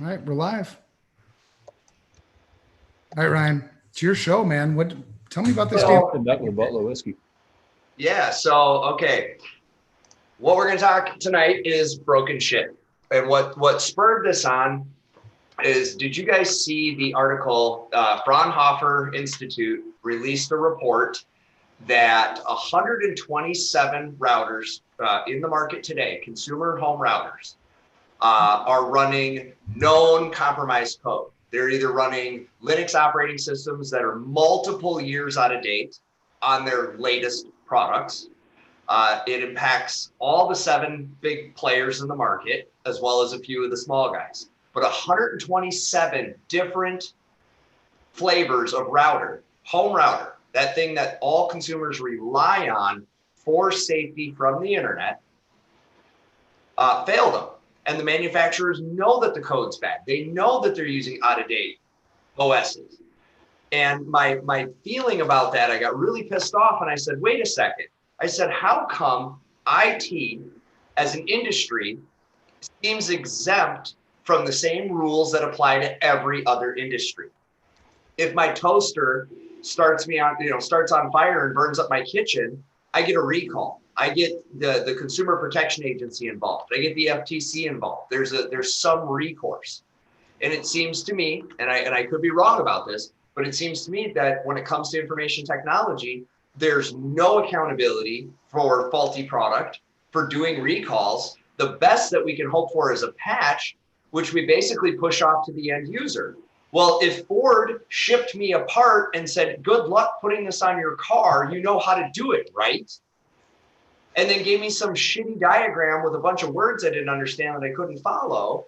All right, we're live. All right, Ryan, it's your show, man. Tell me about this game. That with Butler whiskey. Yeah, so okay. What we're gonna talk tonight is broken shit. And what spurred this on is, did you guys see the article? Fraunhofer Institute released a report that 127 routers in the market today, consumer home routers, are running known compromised code. They're either running Linux operating systems that are multiple years out of date on their latest products. It impacts all the 7 big players in the market, as well as a few of the small guys. But 127 different flavors of router, home router, that thing that all consumers rely on for safety from the internet, failed them. And the manufacturers know that the code's bad. They know that they're using out-of-date OSs. And my feeling about that, I got really pissed off and I said, wait a second. I said, how come IT as an industry seems exempt from the same rules that apply to every other industry? If my toaster starts on fire and burns up my kitchen, I get a recall. I get the Consumer Protection Agency involved. I get the FTC involved. There's some recourse. And it seems to me, and I could be wrong about this, but it seems to me that when it comes to information technology, there's no accountability for faulty product, for doing recalls. The best that we can hope for is a patch, which we basically push off to the end user. Well, if Ford shipped me a part and said, good luck putting this on your car, you know how to do it, right? And then gave me some shitty diagram with a bunch of words I didn't understand that I couldn't follow,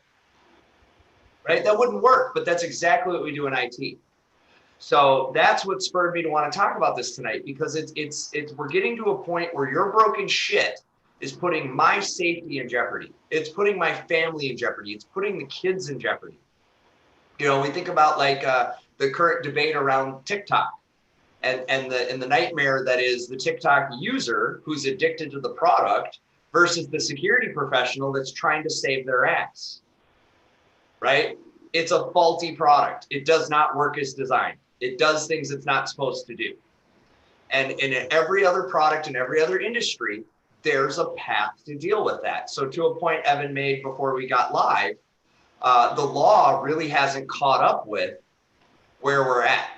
right? That wouldn't work, but that's exactly what we do in IT. So that's what spurred me to want to talk about this tonight, because we're getting to a point where your broken shit is putting my safety in jeopardy. It's putting my family in jeopardy. It's putting the kids in jeopardy. You know, we think about like the current debate around TikTok and the nightmare that is the TikTok user who's addicted to the product versus the security professional that's trying to save their ass, right? It's a faulty product. It does not work as designed. It does things it's not supposed to do. And in every other product in every other industry, there's a path to deal with that. So to a point Evan made before we got live, the law really hasn't caught up with where we're at.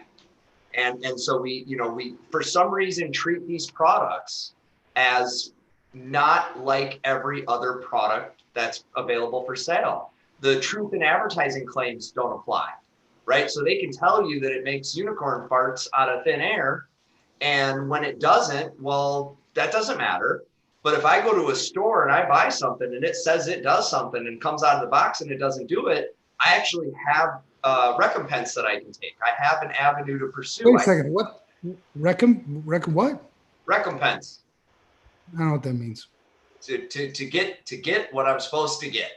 And so we for some reason treat these products as not like every other product that's available for sale. The truth in advertising claims don't apply, right? So they can tell you that it makes unicorn farts out of thin air. And when it doesn't, well, that doesn't matter. But if I go to a store and I buy something and it says it does something and comes out of the box and it doesn't do it, I actually have recompense that I can take. I have an avenue to pursue. Wait a second. What? What? Recompense. I don't know what that means. To get what I'm supposed to get.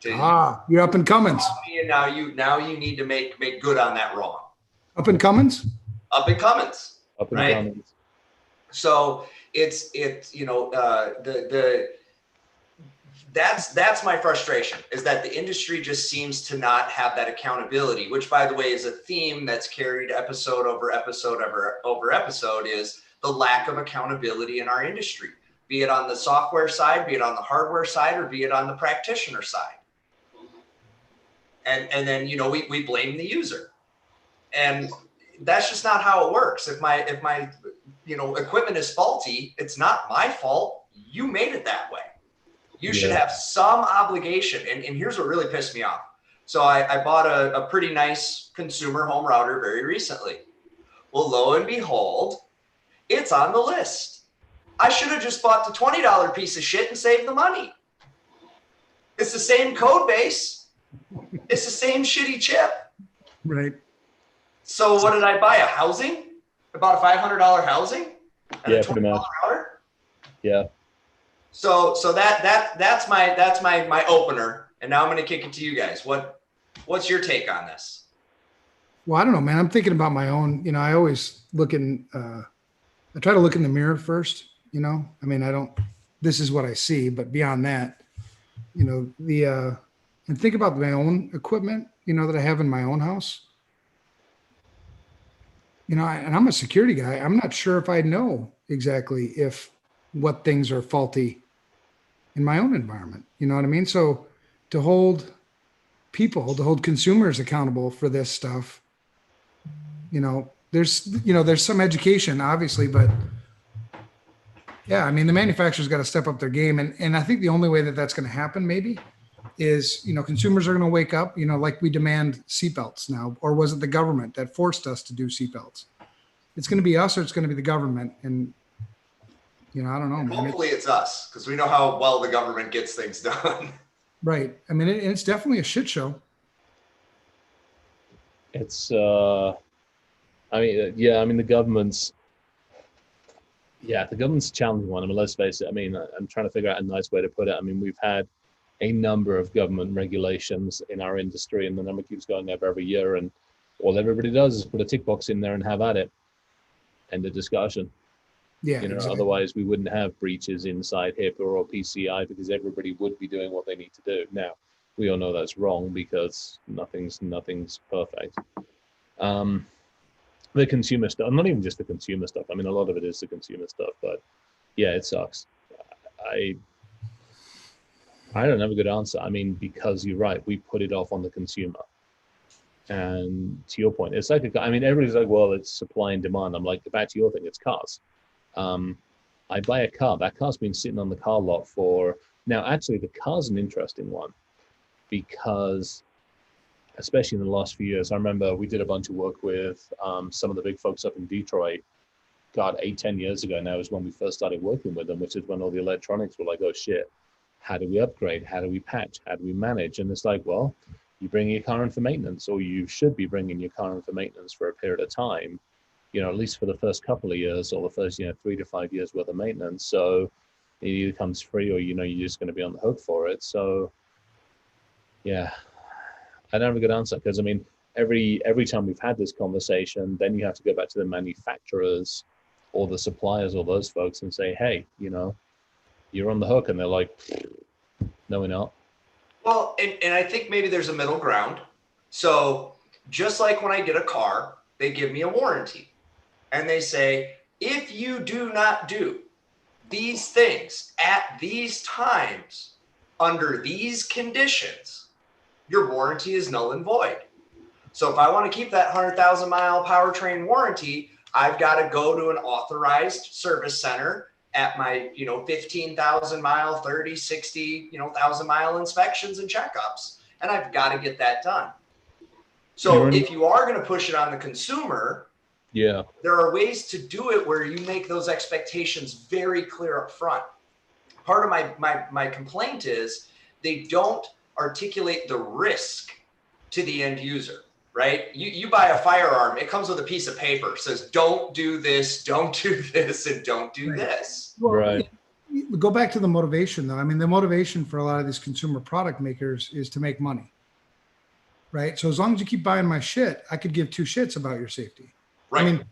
You're up in Cummins. And now you need to make good on that wrong. Up in Cummins? Up in Cummins. Up in right? Cummins. So that's my frustration, is that the industry just seems to not have that accountability, which, by the way, is a theme that's carried episode over episode over episode, is the lack of accountability in our industry, be it on the software side, be it on the hardware side, or be it on the practitioner side. And then, we blame the user. And that's just not how it works. If my equipment is faulty, it's not my fault. You made it that way. You should have some obligation. And here's what really pissed me off. So I bought a pretty nice consumer home router very recently. Well, lo and behold, it's on the list. I should have just bought the $20 piece of shit and saved the money. It's the same code base. It's the same shitty chip. Right. So what did I buy? A housing? I bought a $500 housing? And a $20 router? Yeah. So that's my opener. And now I'm going to kick it to you guys. What's your take on this? Well, I don't know, man. I'm thinking about my own, I always I try to look in the mirror first, this is what I see, but beyond that, and think about my own equipment, that I have in my own house. And I'm a security guy. I'm not sure if I know exactly if what things are faulty in my own environment. You know what I mean? So to hold consumers accountable for this stuff, there's some education obviously, but yeah, I mean, the manufacturer's got to step up their game. And I think the only way that that's going to happen maybe is, consumers are going to wake up, like we demand seatbelts now, or was it the government that forced us to do seatbelts? It's going to be us or it's going to be the government. And, I don't know, man. Hopefully it's us, because we know how well the government gets things done. Right. I mean, it's definitely a shit show. It's, the government's a challenging one. I mean, let's face it. I mean, I'm trying to figure out a nice way to put it. I mean, we've had a number of government regulations in our industry, and the number keeps going up every year. And all everybody does is put a tick box in there and have at it. End of discussion. Yeah. Exactly. Otherwise we wouldn't have breaches inside HIPAA or PCI, because everybody would be doing what they need to do. Now, we all know that's wrong, because nothing's perfect. The consumer stuff, not even just the consumer stuff. I mean, a lot of it is the consumer stuff, but yeah, it sucks. I don't have a good answer. I mean, because you're right, we put it off on the consumer. And to your point, it's like, everybody's like, well, it's supply and demand. I'm like, back to your thing, it's cars. I buy a car. That car's been sitting on the car lot now, actually, the car's an interesting one, because especially in the last few years, I remember we did a bunch of work with some of the big folks up in Detroit. God, 8-10 years ago now is when we first started working with them, which is when all the electronics were like, oh shit, how do we upgrade? How do we patch? How do we manage? And it's like, well, you bring your car in for maintenance, or you should be bringing your car in for maintenance for a period of time, at least for the first couple of years, or the first, 3 to 5 years worth of maintenance. So it either comes free, or, you're just going to be on the hook for it. So yeah, I don't have a good answer, because I mean, every time we've had this conversation, then you have to go back to the manufacturers or the suppliers or those folks and say, hey, you're on the hook. And they're like, no, we're not. Well, and I think maybe there's a middle ground. So just like when I get a car, they give me a warranty, and they say, if you do not do these things at these times under these conditions, your warranty is null and void. So if I want to keep that 100,000 mile powertrain warranty, I've got to go to an authorized service center at my, 15,000 mile, 30, 60, 1,000 mile inspections and checkups. And I've got to get that done. So if you are going to push it on the consumer, yeah, there are ways to do it where you make those expectations very clear up front. Part of my complaint is they don't articulate the risk to the end user, right? You buy a firearm, it comes with a piece of paper, says, don't do this, and don't do this. Well, right. Go back to the motivation though. I mean, the motivation for a lot of these consumer product makers is to make money, right? So as long as you keep buying my shit, I could give two shits about your safety. Right. I mean,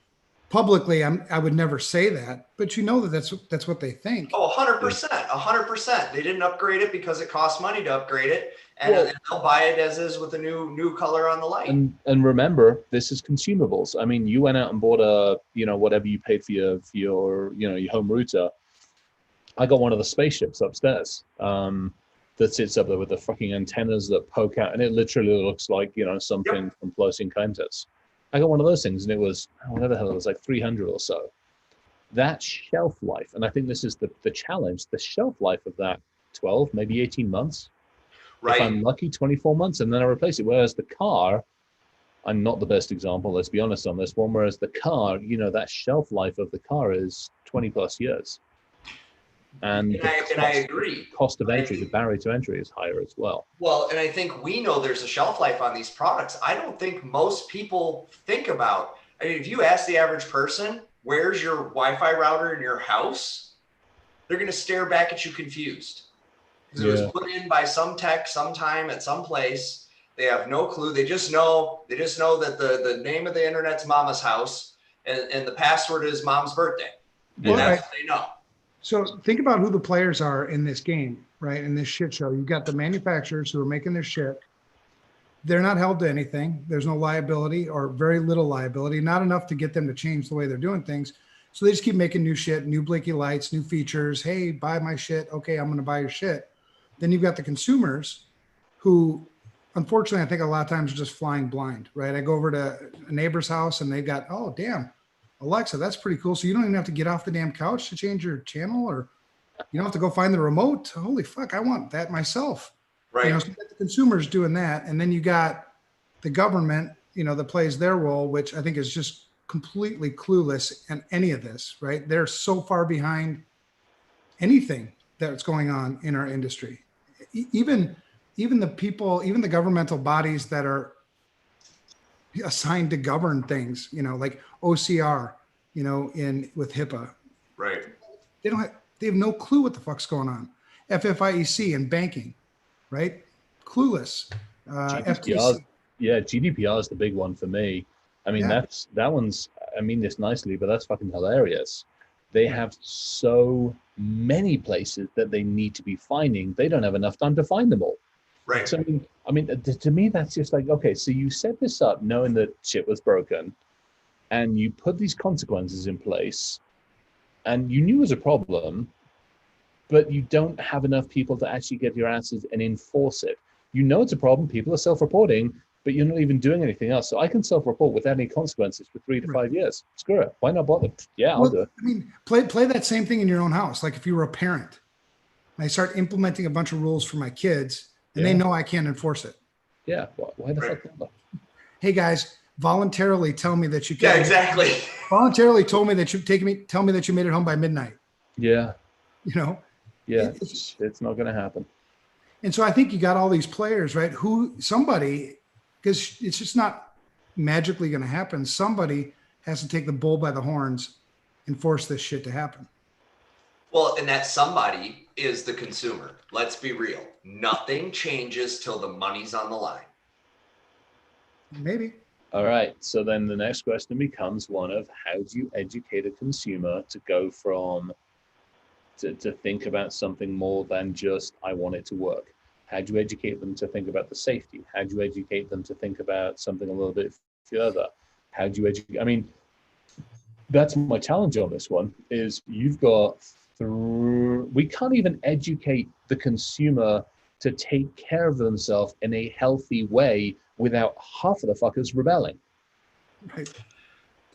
publicly, I would never say that, but that's what they think. Oh, 100%. They didn't upgrade it because it costs money to upgrade it, and they'll buy it as is with a new color on the light. And remember, this is consumables. I mean, you went out and bought whatever you paid for your your home router. I got one of the spaceships upstairs that sits up there with the fucking antennas that poke out, and it literally looks like something from Close Encounters. I got one of those things, and it was, whatever the hell, it was like 300 or so. That shelf life, and I think this is the challenge, the shelf life of that 12, maybe 18 months. Right. If I'm lucky, 24 months, and then I replace it. Whereas the car, I'm not the best example, let's be honest on this one, whereas the car, that shelf life of the car is 20 plus years. And I agree. Cost of entry, the barrier to entry is higher as well. Well, and I think we know there's a shelf life on these products. I don't think most people think about. I mean, if you ask the average person, where's your Wi-Fi router in your house? They're going to stare back at you confused. Because it was put in by some tech sometime at some place. They have no clue. They just know that the name of the internet's mama's house, and the password is mom's birthday. And that's what they know. So think about who the players are in this game. right? In this shit show, you've got the manufacturers who are making their shit. They're not held to anything. There's no liability or very little liability, not enough to get them to change the way they're doing things. So they just keep making new shit, new blinky lights, new features. Hey, buy my shit. Okay, I'm going to buy your shit. Then you've got the consumers who, unfortunately, I think a lot of times are just flying blind, right? I go over to a neighbor's house and they've got, oh, damn, Alexa, that's pretty cool. So you don't even have to get off the damn couch to change your channel, or you don't have to go find the remote. Holy fuck, I want that myself. Right. So you got the consumers doing that. And then you got the government, that plays their role, which I think is just completely clueless in any of this, right? They're so far behind anything that's going on in our industry. Even the people, even the governmental bodies that are assigned to govern things, like OCR, with HIPAA. Right. They have no clue what the fuck's going on. FFIEC and banking, right? Clueless. FTC. Yeah, GDPR is the big one for me. I mean, that one's, I mean this nicely, but that's fucking hilarious. They have so many places that they need to be finding. They don't have enough time to find them all. Right. So, I mean, to me, that's just like, okay, so you set this up knowing that shit was broken, and you put these consequences in place, and you knew it was a problem, but you don't have enough people to actually get your answers and enforce it. You know it's a problem. People are self-reporting, but you're not even doing anything else. So I can self-report without any consequences for 3 to 5 years. Screw it. Why not bother? Yeah, I'll do it. I mean, play that same thing in your own house. Like if you were a parent, and I start implementing a bunch of rules for my kids, and they know I can't enforce it. Yeah. Why the fuck not? Hey guys, voluntarily tell me that you can. Yeah, exactly. Voluntarily tell me that you made it home by midnight. Yeah. Yeah, It's not going to happen. And so I think you got all these players, right? Because it's just not magically going to happen. Somebody has to take the bull by the horns and force this shit to happen. Well, and that somebody is the consumer. Let's be real. Nothing changes till the money's on the line. Maybe. All right. So then the next question becomes one of how do you educate a consumer to go from to think about something more than just, I want it to work? How do you educate them to think about the safety? How do you educate them to think about something a little bit further? How do you educate? I mean, that's my challenge on this one is you've got we can't even educate the consumer to take care of themselves in a healthy way without half of the fuckers rebelling. Right.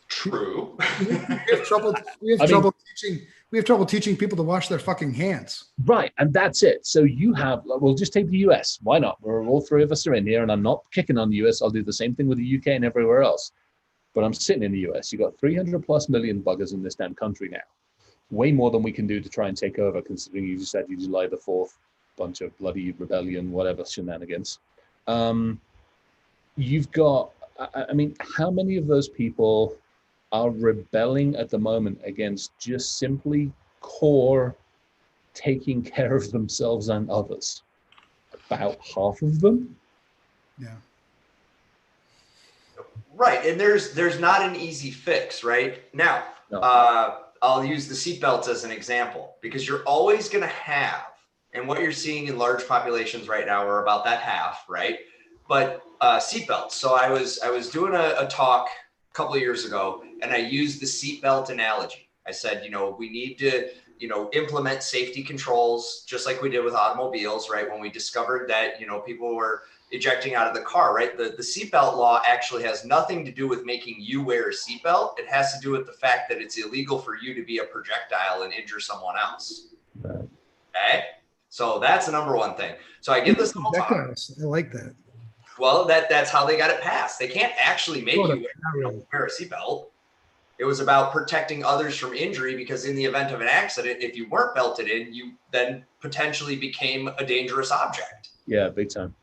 True. We have trouble teaching people to wash their fucking hands. Right, and that's it. So you have, we'll just take the US. Why not? We're all three of us are in here, and I'm not kicking on the US. I'll do the same thing with the UK and everywhere else. But I'm sitting in the US. You've got 300 plus million buggers in this damn country now. Way more than we can do to try and take over, considering you just said you July the 4th, bunch of bloody rebellion, whatever shenanigans. You've got, I mean, how many of those people are rebelling at the moment against just simply core taking care of themselves and others? About half of them. Yeah. Right, and there's not an easy fix, right? Now, No. I'll use the seatbelts as an example, because you're always going to have, and what you're seeing in large populations right now are about that half, right? But seatbelts. So I was doing a talk a couple of years ago, and I used the seatbelt analogy. I said, we need to, implement safety controls just like we did with automobiles, right? When we discovered that, people were ejecting out of the car, right? The seatbelt law actually has nothing to do with making you wear a seatbelt. It has to do with the fact that it's illegal for you to be a projectile and injure someone else. Right. Okay? So that's the number one thing. So I give this whole talk. I like that. Well, that's how they got it passed. They can't actually make you wear a seatbelt. It was about protecting others from injury, because in the event of an accident, if you weren't belted in, you then potentially became a dangerous object. Yeah, big time.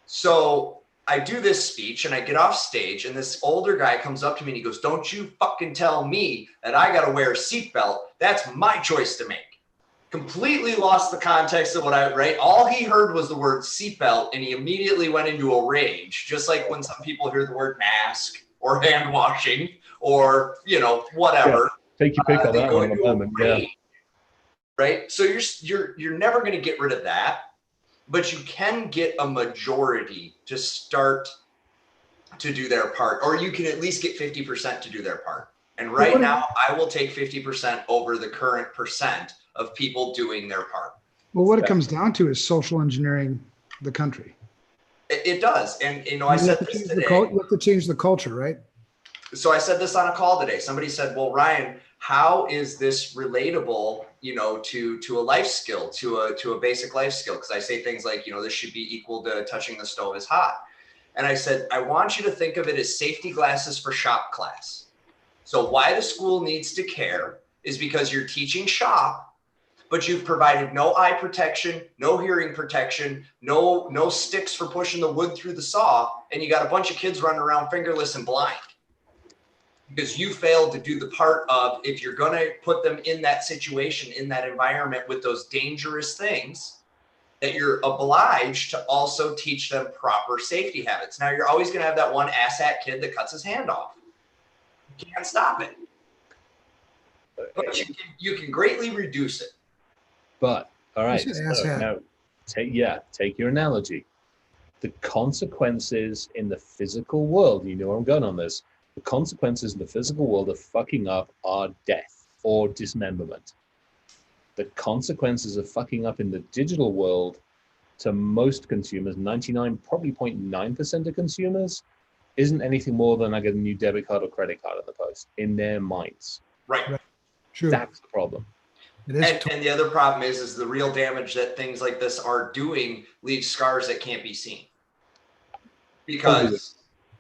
So I do this speech and I get off stage, and this older guy comes up to me and he goes, "Don't you fucking tell me that I got to wear a seatbelt. That's my choice to make." Completely lost the context of what right? All he heard was the word seatbelt, and he immediately went into a rage, just like when some people hear the word mask or hand washing or, whatever. Yeah, take your pick on that one in a moment. Yeah. right? So you're never going to get rid of that, but you can get a majority to start to do their part, or you can at least get 50% to do their part. And right now, I will take 50% over the current percent of people doing their part. Well, what it comes down to is social engineering the country. It does. And, I said this today. You have to change the culture, right? So I said this on a call today. Somebody said, well, Ryan, how is this relatable, to a life skill, to a basic life skill? Because I say things like, this should be equal to touching the stove is hot. And I said, I want you to think of it as safety glasses for shop class. So why the school needs to care is because you're teaching shop, but you've provided no eye protection, no hearing protection, no sticks for pushing the wood through the saw, and you got a bunch of kids running around fingerless and blind. Because you failed to do the part of, if you're going to put them in that situation, in that environment with those dangerous things, that you're obliged to also teach them proper safety habits. Now, you're always going to have that one asshat kid that cuts his hand off. You can't stop it. But you can greatly reduce it. But, all right, so now take your analogy. The consequences in the physical world, you know where I'm going on this, the consequences in the physical world of fucking up are death or dismemberment. The consequences of fucking up in the digital world to most consumers, 99, probably 0.9% of consumers, isn't anything more than I get a new debit card or credit card in the post in their minds. Right. True. That's the problem. It is and the other problem is the real damage that things like this are doing leaves scars that can't be seen. Because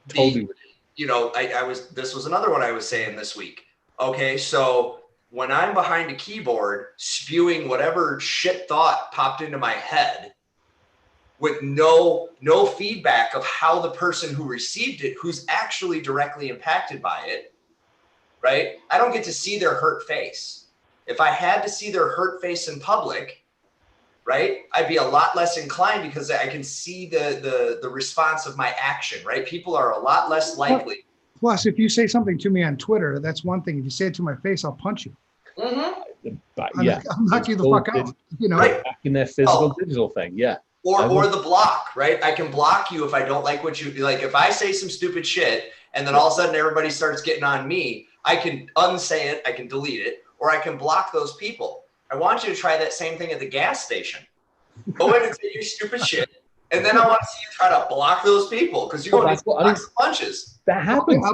totally. This was another one I was saying this week. Okay, so when I'm behind a keyboard spewing whatever shit thought popped into my head with no feedback of how the person who received it, who's actually directly impacted by it, right? I don't get to see their hurt face. If I had to see their hurt face in public, right, I'd be a lot less inclined because I can see the response of my action, right? People are a lot less likely. Plus, if you say something to me on Twitter, that's one thing. If you say it to my face, I'll punch you. Mm-hmm. I'll knock you the fuck out. Right. Back in their physical digital thing, yeah. Or the block, right? I can block you if I don't like what you like. If I say some stupid shit and then all of a sudden everybody starts getting on me, I can unsay it, I can delete it, or I can block those people. I want you to try that same thing at the gas station. Go in and say your stupid shit, and then I want to see you try to block those people because you're going to block some punches. That happens.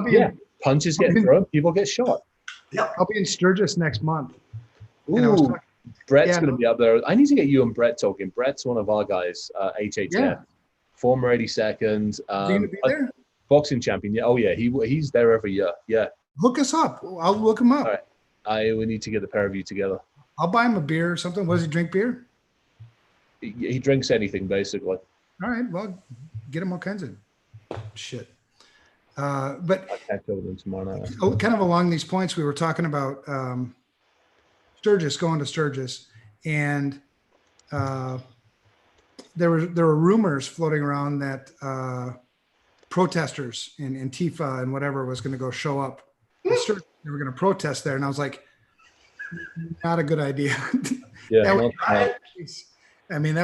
Punches get thrown, people get shot. Yep. I'll be in Sturgis next month. Ooh, Brett's going to be up there. I need to get you and Brett talking. Brett's one of our guys, HHF, former 82nd. Is he going to be there? Boxing champion. Yeah. Oh, yeah. He's there every year. Yeah. Hook us up. I'll look him up. All right. We need to get the pair of you together. I'll buy him a beer or something. Does he drink beer? He drinks anything, basically. All right. Well, get him all kinds of shit. But I'll catch up with him tomorrow night. Kind of along these points, we were talking about Sturgis, going to Sturgis, and there were rumors floating around that protesters in Antifa and whatever was going to go show up. They were going to protest there, and I was like, not a good idea. Yeah, that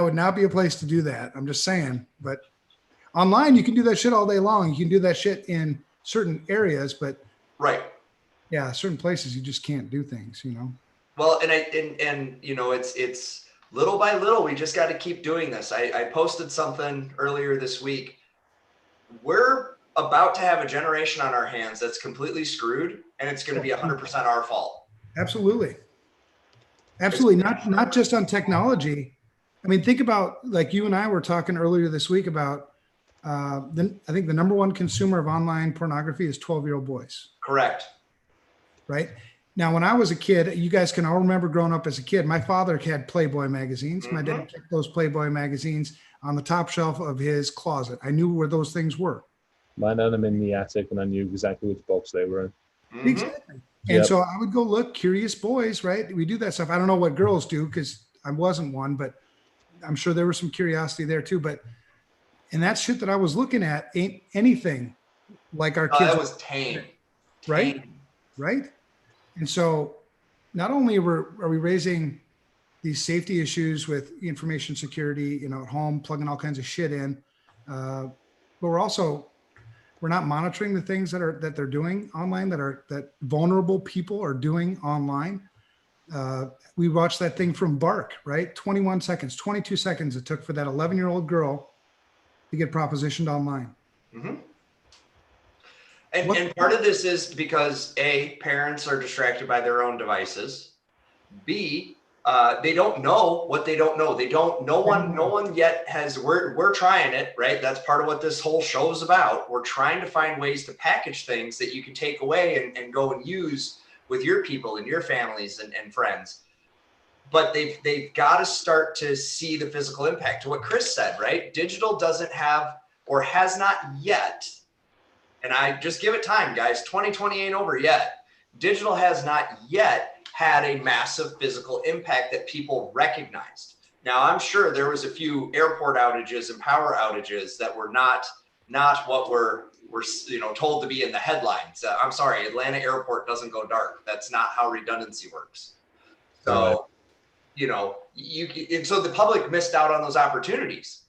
would not be a place to do that. I'm just saying. But online, you can do that shit all day long. You can do that shit in certain areas, but certain places you just can't do things. Well, and it's little by little. We just got to keep doing this. I posted something earlier this week. We're about to have a generation on our hands that's completely screwed, and it's going to be 100% our fault. Absolutely. Not just on technology. I mean, think about, like you and I were talking earlier this week about, I think the number one consumer of online pornography is 12-year-old boys. Correct. Right. Now, when I was a kid, you guys can all remember growing up as a kid, my father had Playboy magazines. Mm-hmm. My dad kept those Playboy magazines on the top shelf of his closet. I knew where those things were. Mine had them in the attic, and I knew exactly which box they were in. Mm-hmm. Exactly. And so I would go look, curious boys, right? We do that stuff. I don't know what girls do because I wasn't one, but I'm sure there was some curiosity there too. And that shit that I was looking at ain't anything like our kids. That was tame. Right? Right? And so not only are we raising these safety issues with information security, you know, at home, plugging all kinds of shit in. But we're not monitoring the things that they're doing online, that vulnerable people are doing online. We watched that thing from Bark, right? 21 seconds, 22 seconds it took for that 11-year-old girl to get propositioned online. Mm-hmm. And part of this is because A, parents are distracted by their own devices. B, they don't know what they don't know. No one yet has, we're trying it, right? That's part of what this whole show is about. We're trying to find ways to package things that you can take away and go and use with your people and your families and friends. But they've got to start to see the physical impact. To what Chris said, right? Digital doesn't have, or has not yet, and I just give it time, guys. 2020 ain't over yet. Digital has not yet had a massive physical impact that people recognized. Now, I'm sure there was a few airport outages and power outages that were not what we're told to be in the headlines. I'm sorry, Atlanta airport doesn't go dark. That's not how redundancy works. So, so the public missed out on those opportunities.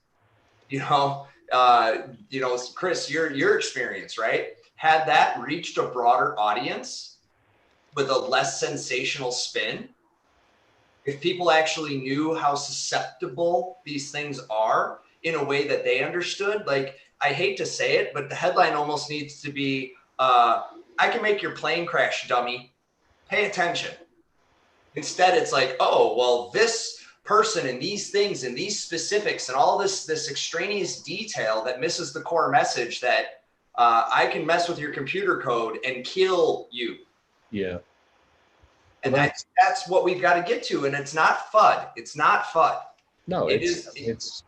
Chris, your experience, right? Had that reached a broader audience with a less sensational spin, if people actually knew how susceptible these things are in a way that they understood, like, I hate to say it, but the headline almost needs to be, I can make your plane crash, dummy. Pay attention. Instead, it's like, oh, well, this person and these things and these specifics and all this extraneous detail that misses the core message that I can mess with your computer code and kill you. Yeah. And that's what we've got to get to. And it's not FUD. It's not FUD. No, it's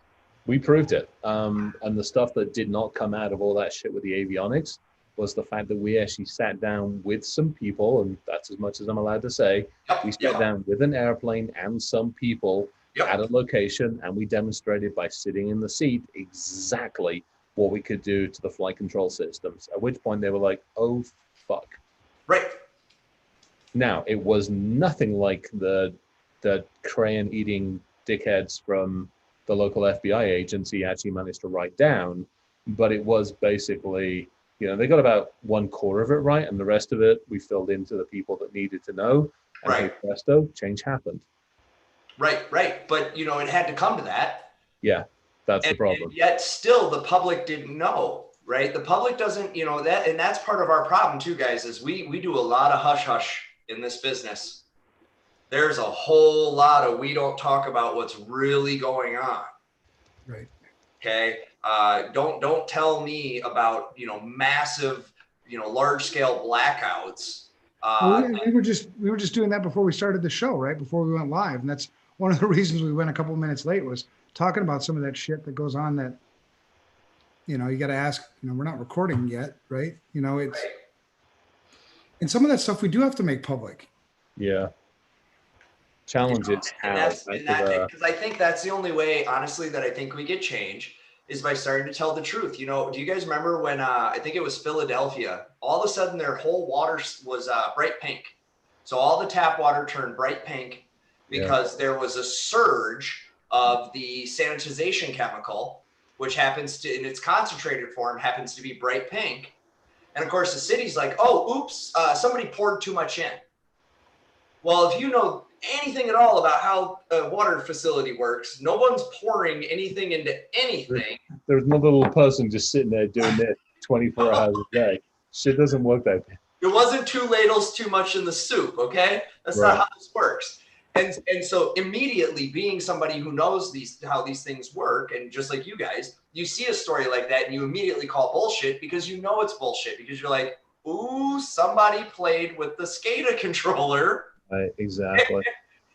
we proved it. And the stuff that did not come out of all that shit with the avionics was the fact that we actually sat down with some people, and that's as much as I'm allowed to say. We sat down with an airplane and some people at a location, and we demonstrated by sitting in the seat exactly what we could do to the flight control systems, at which point they were like, oh, fuck. Right. Now, it was nothing like the crayon-eating dickheads from the local FBI agency actually managed to write down, but it was basically, they got about 1/4 of it right, and the rest of it we filled into the people that needed to know, and hey, presto, change happened. Right. But, it had to come to that. Yeah, that's the problem. And yet still the public didn't know, right? The public doesn't, that, and that's part of our problem too, guys, is we do a lot of hush-hush in this business. There's a whole lot of, we don't talk about what's really going on. Right. Okay. Don't tell me about, massive, large scale blackouts. We were just doing that before we started the show, right? Before we went live. And that's one of the reasons we went a couple of minutes late, was talking about some of that shit that goes on that, you got to ask, we're not recording yet, right? It's, and some of that stuff we do have to make public. Yeah. Challenge it's how. Because I think that's the only way, honestly, that I think we get change is by starting to tell the truth. Do you guys remember when I think it was Philadelphia, all of a sudden their whole water was bright pink. So all the tap water turned bright pink because there was a surge of the sanitization chemical, which happens to, in its concentrated form, happens to be bright pink. And of course the city's like, oh, oops, somebody poured too much in. Well, if you know anything at all about how a water facility works, no one's pouring anything into anything. There's no little person just sitting there doing this 24 hours a day. Shit doesn't work that way. It wasn't 2 ladles too much in the soup, okay? That's not how this works. And so immediately, being somebody who knows how these things work, and just like you guys, you see a story like that and you immediately call bullshit because you know it's bullshit, because you're like, ooh, somebody played with the SCADA controller. Right, exactly.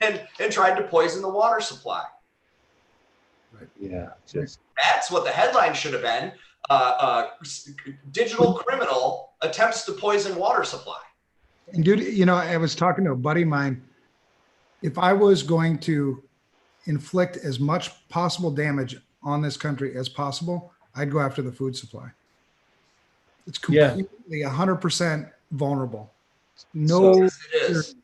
and tried to poison the water supply. Right. Yeah, that's what the headline should have been. Digital criminal attempts to poison water supply. And dude, I was talking to a buddy of mine. If I was going to inflict as much possible damage on this country as possible, I'd go after the food supply. It's completely 100% vulnerable. No. Yes, it is.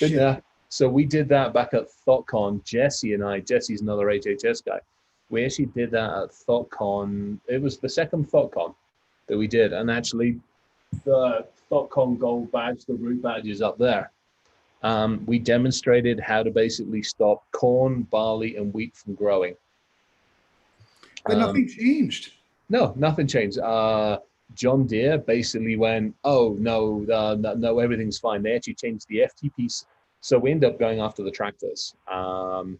Yeah. So we did that back at ThoughtCon. Jesse's another HHS guy. We actually did that at ThoughtCon. It was the second ThoughtCon that we did. And actually the ThoughtCon gold badge, the root badge is up there. We demonstrated how to basically stop corn, barley, and wheat from growing. But nothing changed. No, nothing changed. John Deere basically went, oh, no, everything's fine. They actually changed the FTP. So we ended up going after the tractors, and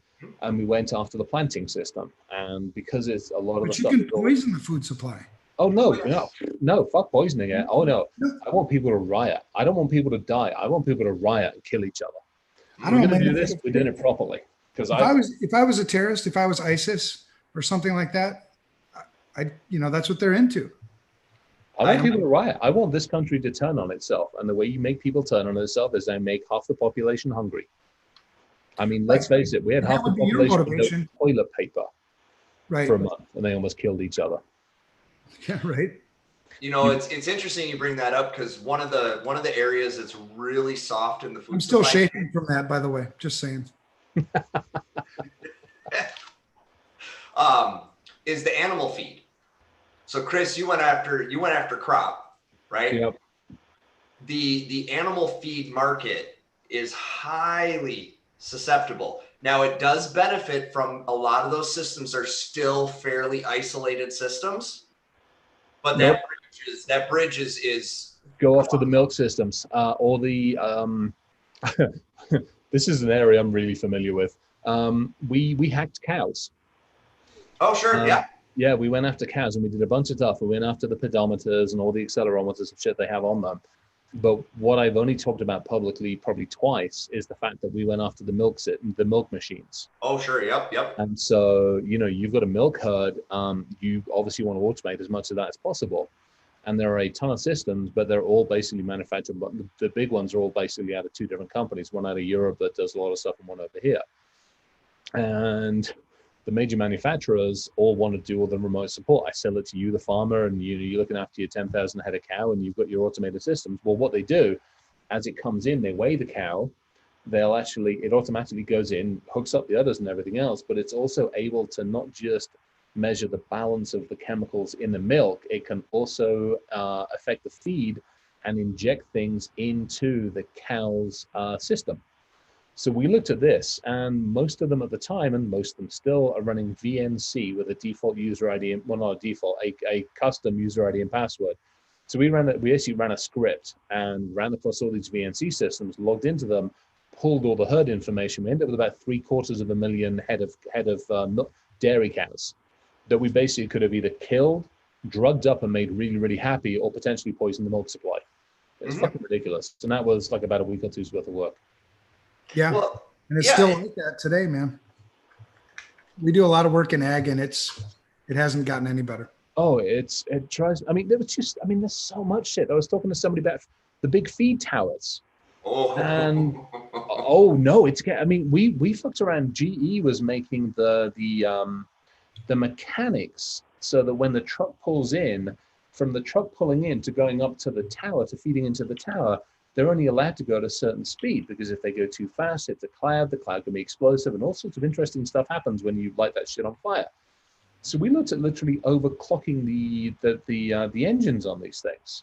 we went after the planting system. And because it's a lot of the stuff. But you can poison the food supply. Oh, no, fuck poisoning it. Oh, no. I want people to riot. I don't want people to die. I want people to riot and kill each other. We're going to do this. We're doing it properly. Because if I was a terrorist, if I was ISIS or something like that, that's what they're into. I want people to riot. I want this country to turn on itself. And the way you make people turn on itself is they make half the population hungry. I mean, let's face it. We had half the population with toilet paper for a month, and they almost killed each other. Yeah, right. It's interesting you bring that up, because one of the areas that's really soft in the food. I'm still shaking from that, by the way. Just saying. Is the animal feed. So Chris, you went after crop, right? Yep. The animal feed market is highly susceptible. Now it does benefit from a lot of those systems are still fairly isolated systems, but that bridge is go after the milk systems or the this is an area I'm really familiar with. We hacked cows. Oh, sure. Yeah. Yeah, we went after cows and we did a bunch of stuff. We went after the pedometers and all the accelerometers and shit they have on them. But what I've only talked about publicly probably twice is the fact that we went after the milk machines. Oh, sure. Yep. And so, you've got a milk herd. You obviously want to automate as much of that as possible. And there are a ton of systems, but they're all basically manufactured. But the big ones are all basically out of two different companies, one out of Europe that does a lot of stuff and one over here. And the major manufacturers all want to do all the remote support. I sell it to you, the farmer, and you're looking after your 10,000 head of cow and you've got your automated systems. Well, what they do, as it comes in, they weigh the cow. It automatically goes in, hooks up the udders and everything else, but it's also able to not just measure the balance of the chemicals in the milk, it can also affect the feed and inject things into the cow's system. So we looked at this, and most of them at the time, and most of them still, are running VNC with a default user ID, well, not a default, a custom user ID and password. So we actually ran a script and ran across all these VNC systems, logged into them, pulled all the herd information. We ended up with about 750,000 head of dairy cows that we basically could have either killed, drugged up and made really, really happy, or potentially poisoned the milk supply. It's fucking ridiculous. And that was like about a week or two's worth of work. Yeah. Well, and it's still like that today, man. We do a lot of work in ag and it hasn't gotten any better. Oh, there's so much shit. I was talking to somebody about the big feed towers. Oh. And we fucked around. GE was making the mechanics so that when the truck pulls in, from the truck pulling in to going up to the tower, to feeding into the tower, they're only allowed to go at a certain speed, because if they go too fast, hit the cloud can be explosive, and all sorts of interesting stuff happens when you light that shit on fire. So we looked at literally overclocking the engines on these things.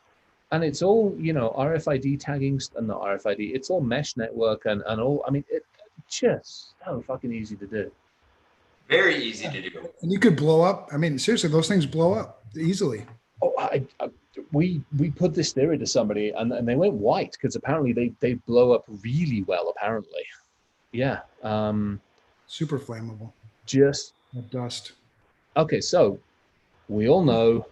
And it's all, RFID tagging and not RFID, it's all mesh network and all. I mean, it's just so fucking easy to do. Very easy to do. And you could blow up. I mean, seriously, those things blow up easily. Oh, we put this theory to somebody and they went white because apparently they blow up really well, apparently. Yeah. Super flammable. Just dust. Okay, so we all know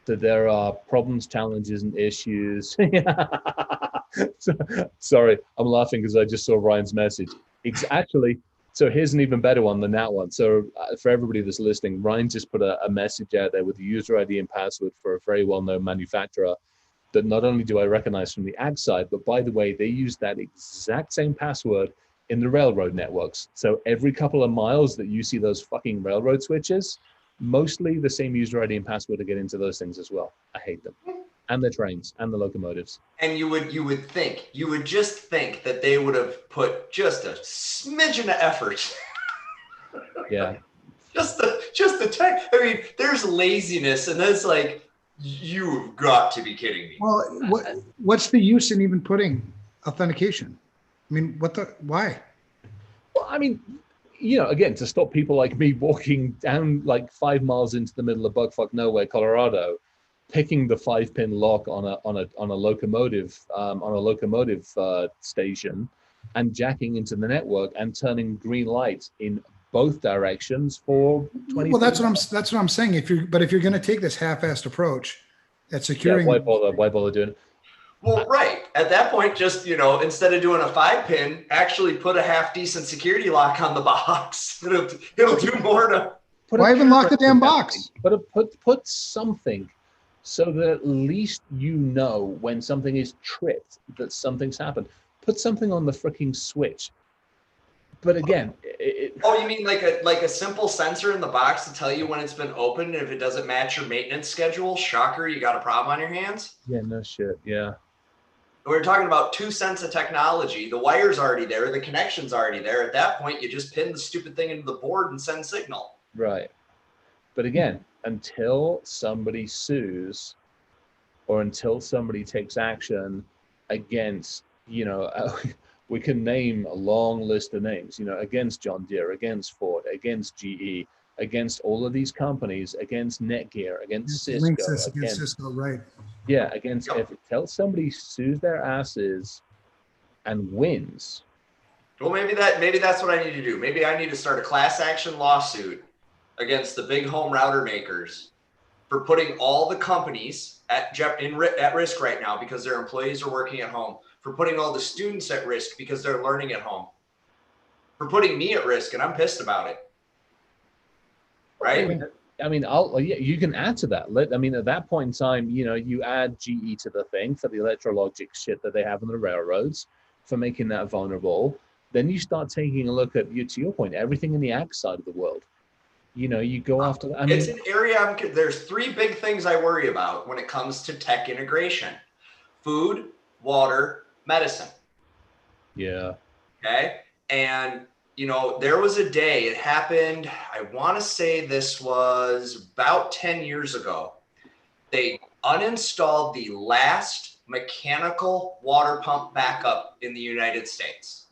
that there are problems, challenges, and issues. Sorry, I'm laughing because I just saw Ryan's message. It's actually, so here's an even better one than that one. So for everybody that's listening, Ryan just put a message out there with the user ID and password for a very well-known manufacturer that not only do I recognize from the ag side, but by the way, they use that exact same password in the railroad networks. So every couple of miles that you see those fucking railroad switches, mostly the same user ID and password to get into those things as well. I hate them. And the trains and the locomotives. And you would just think that they would have put just a smidgen of effort. Yeah. just the tech. I mean, there's laziness, and that's like, you've got to be kidding me. Well, what's the use in even putting authentication? I mean, why? Well, I mean, again, to stop people like me walking down like 5 miles into the middle of bugfuck nowhere, Colorado, picking the 5-pin lock on a locomotive station, and jacking into the network and turning green lights in both directions for 20. Well, that's what I'm saying. If you're going to take this half-assed approach at securing, why bother doing it? Well, right. At that point, just, instead of doing a 5-pin, actually put a half decent security lock on the box. It'll do more to. Why even lock the damn box? But put something, so that at least when something is tripped, that something's happened. Put something on the freaking switch. But again, you mean like a simple sensor in the box to tell you when it's been opened, and if it doesn't match your maintenance schedule, shocker, you got a problem on your hands? Yeah, no shit. Yeah. We're talking about 2 cents of technology. The wire's already there. The connection's already there. At that point, you just pin the stupid thing into the board and send signal. Right. But again, until somebody sues or until somebody takes action against, we can name a long list of names, against John Deere, against Ford, against GE, against all of these companies, against Netgear, against Cisco. Against Cisco, right. Yeah, until somebody sues their asses and wins. Well, maybe that's what I need to do. Maybe I need to start a class action lawsuit against the big home router makers for putting all the companies at risk right now because their employees are working at home, for putting all the students at risk because they're learning at home, for putting me at risk, and I'm pissed about it. Right? I mean, you can add to that. At that point in time, you add GE to the thing for the electrologic shit that they have on the railroads for making that vulnerable. Then you start taking a look at, to your point, everything in the ag side of the world. You go after that. It's an area there's 3 big things I worry about when it comes to tech integration: food, water, medicine. Yeah. Okay. And, there was a day, it happened, I want to say this was about 10 years ago. They uninstalled the last mechanical water pump backup in the United States.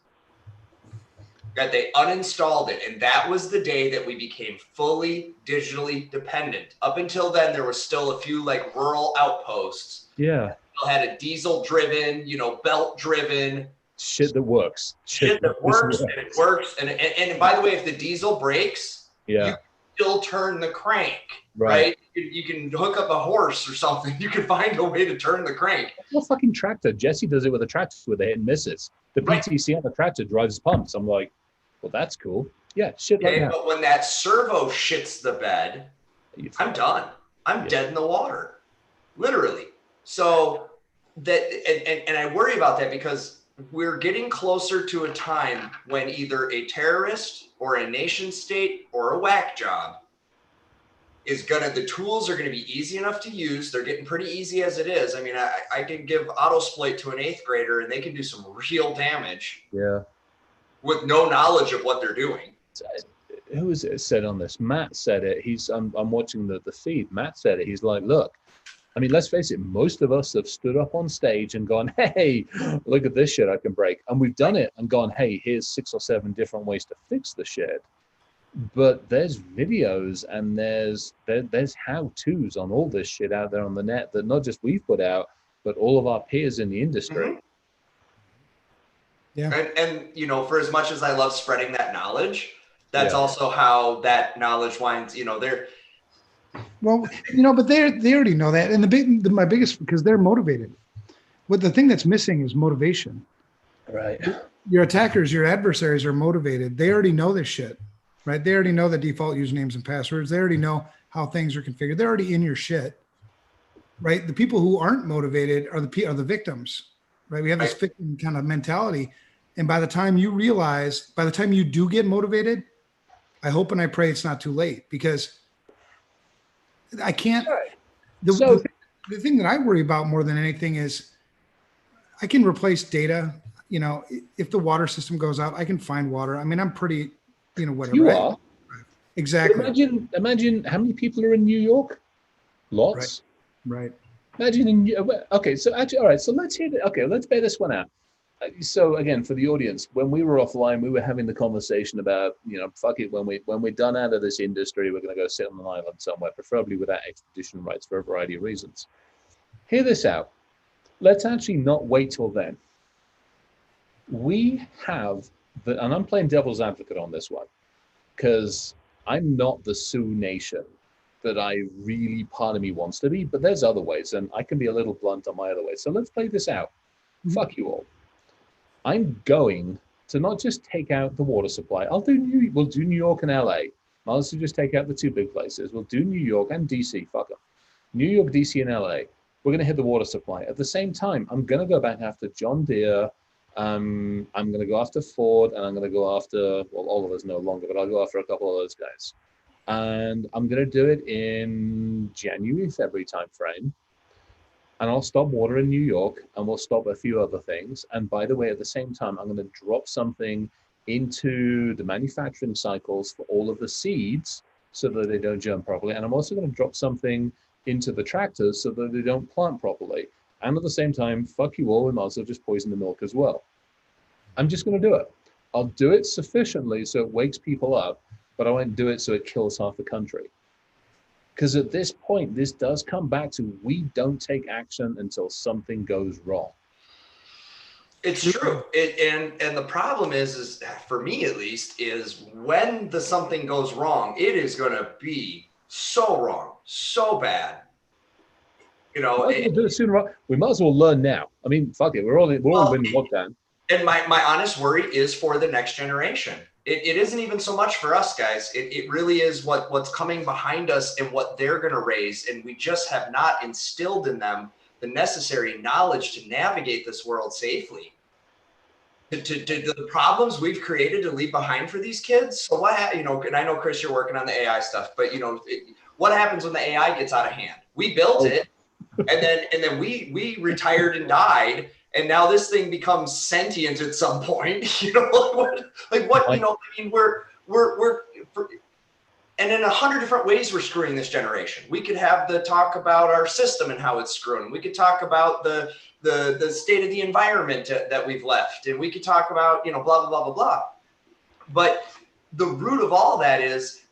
That they uninstalled it. And that was the day that we became fully digitally dependent. Up until then, there was still a few like rural outposts. Yeah. Still had a diesel driven, belt driven. Shit that works. Shit that works, and it works. And by the way, if the diesel breaks, you can still turn the crank, right? You can hook up a horse or something. You can find a way to turn the crank. What fucking tractor? Jesse does it with a tractor with a hit and misses. The PTC on the tractor drives pumps. I'm like, well, that's cool. Yeah, shit like that. But when that servo shits the bed, I'm done. I'm dead in the water, literally. So that, and I worry about that because we're getting closer to a time when either a terrorist or a nation state or a whack job the tools are gonna be easy enough to use. They're getting pretty easy as it is. I mean, I can give autosploit to an 8th grader and they can do some real damage. Yeah. With no knowledge of what they're doing. Who was it said on this? Matt said it. I'm watching the feed. Matt said it. He's like, look, I mean, let's face it, most of us have stood up on stage and gone, hey, look at this shit I can break. And we've done it and gone, hey, here's 6 or 7 different ways to fix the shit. But there's videos and there's how-tos on all this shit out there on the net that not just we've put out, but all of our peers in the industry. Mm-hmm. Yeah. And for as much as I love spreading that knowledge, that's also how that knowledge winds, they're. Well, but they already know that. And my biggest, because they're motivated. What the thing that's missing is motivation. Right. Your attackers, your adversaries are motivated. They already know this shit, right? They already know the default usernames and passwords. They already know how things are configured. They're already in your shit, right? The people who aren't motivated are the victims. Right. We have this victim kind of mentality. And by the time you do get motivated, I hope and I pray it's not too late because I can't. The the thing that I worry about more than anything is I can replace data. If the water system goes out, I can find water. I mean, I'm pretty, whatever. You right? are. Exactly. Imagine how many people are in New York. Lots. Right. Imagine okay. So actually, all right. So let's hear. Okay, let's bear this one out. So again, for the audience, when we were offline, we were having the conversation about, fuck it, when we're done out of this industry, we're going to go sit on an island somewhere, preferably without extradition rights for a variety of reasons. Hear this out. Let's actually not wait till then. We have and I'm playing devil's advocate on this one, because I'm not the Sioux Nation that I really, part of me wants to be, but there's other ways, and I can be a little blunt on my other ways. So let's play this out. Fuck you all. I'm going to not just take out the water supply. We'll do New York and LA. I'll also just take out the two big places. We'll do New York and DC. Fuck them. New York, DC, and LA. We're going to hit the water supply. At the same time, I'm going to go back after John Deere. I'm going to go after Ford, and I'm going to go after, well, all of us no longer, but I'll go after a couple of those guys. And I'm going to do it in January, February timeframe. And I'll stop water in New York, and we'll stop a few other things. And by the way, at the same time, I'm going to drop something into the manufacturing cycles for all of the seeds so that they don't germ properly. And I'm also going to drop something into the tractors so that they don't plant properly. And at the same time, fuck you all, we might as well just poison the milk as well. I'm just going to do it. I'll do it sufficiently so it wakes people up, but I won't do it so it kills half the country. Because at this point, this does come back to, we don't take action until something goes wrong. It's true. And the problem is for me at least, is when the something goes wrong, it is going to be so wrong, so bad. We might as well learn now. I mean, fuck it. We're all in lockdown. And my honest worry is for the next generation. It isn't even so much for us, guys. It really is what's coming behind us and what they're going to raise. And we just have not instilled in them the necessary knowledge to navigate this world safely. To the problems we've created to leave behind for these kids. So and I know, Chris, you're working on the AI stuff, but what happens when the AI gets out of hand? We built it, and then we retired and died. And now this thing becomes sentient at some point, and in 100 different ways, we're screwing this generation. We could have the talk about our system and how it's screwing. We could talk about the state of the environment that we've left. And we could talk about, blah, blah, blah, blah, blah. But the root of all that is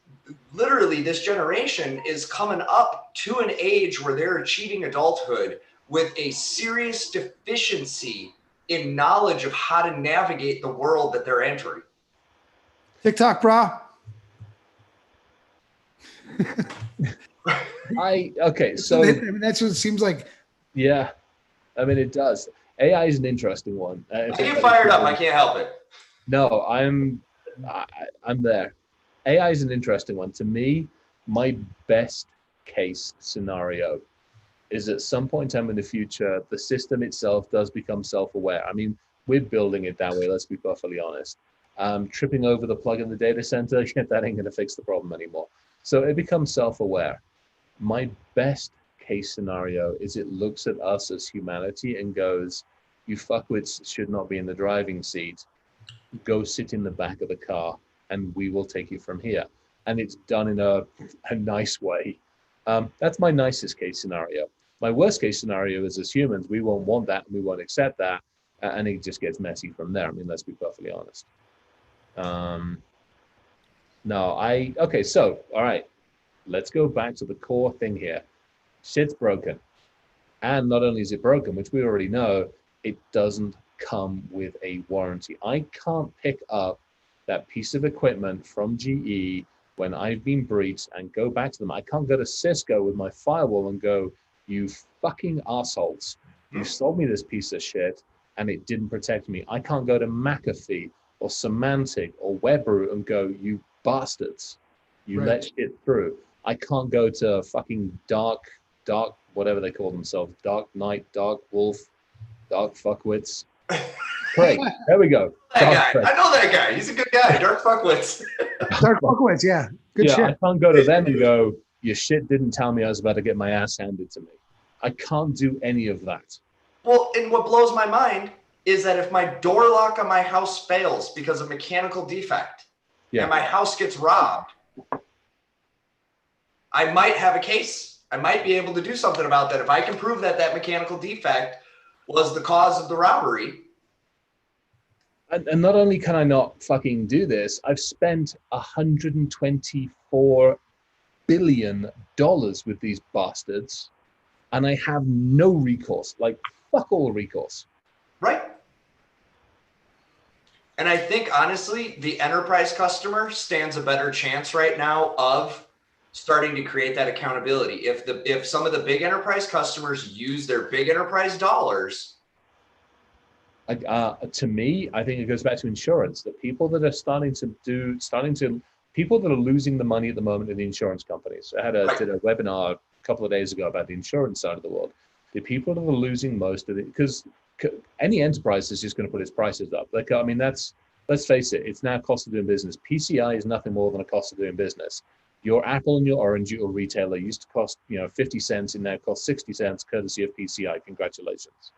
literally this generation is coming up to an age where they're achieving adulthood with a serious deficiency in knowledge of how to navigate the world that they're entering. TikTok, brah. So that's what it seems like. Yeah, I mean, it does. AI is an interesting one. I get fired up. I can't help it. No, I'm there. AI is an interesting one. To me, my best case scenario is at some point in time in the future, the system itself does become self-aware. I mean, we're building it that way, let's be perfectly honest. Tripping over the plug in the data center, that ain't gonna fix the problem anymore. So it becomes self-aware. My best case scenario is it looks at us as humanity and goes, you fuckwits should not be in the driving seat. Go sit in the back of the car and we will take you from here. And it's done in a nice way. That's my nicest case scenario. My worst case scenario is, as humans, we won't want that and we won't accept that. And it just gets messy from there. I mean, let's be perfectly honest. So, all right, let's go back to the core thing here. Shit's broken. And not only is it broken, which we already know, it doesn't come with a warranty. I can't pick up that piece of equipment from GE when I've been breached and go back to them. I can't go to Cisco with my firewall and go, you fucking assholes, you sold me this piece of shit and it didn't protect me. I can't go to McAfee or Symantec or Webroot and go, you bastards, you let shit through. I can't go to fucking dark, whatever they call themselves, Dark Knight, Dark Wolf, Dark Fuckwits. Great, there we go. That guy. I know that guy. He's a good guy. Dark Fuckwits. Dark Fuckwits, yeah. Good shit. I can't go to them and go, your shit didn't tell me I was about to get my ass handed to me. I can't do any of that. Well, and what blows my mind is that if my door lock on my house fails because of mechanical defect and my house gets robbed, I might have a case. I might be able to do something about that if I can prove that that mechanical defect was the cause of the robbery. And not only can I not fucking do this, I've spent $124 billion with these bastards, and I have no recourse. Like, fuck all recourse. Right. And I think, honestly, the enterprise customer stands a better chance right now of starting to create that accountability. If some of the big enterprise customers use their big enterprise dollars. To me, I think it goes back to insurance. The people that are people that are losing the money at the moment are the insurance companies. I did a webinar a couple of days ago about the insurance side of the world. The people that are losing most of it, because any enterprise is just going to put its prices up. Like, I mean, let's face it, it's now cost of doing business. PCI is nothing more than a cost of doing business. Your Apple and your Orange, your retailer used to cost 50 cents, and now cost 60 cents, courtesy of PCI. Congratulations.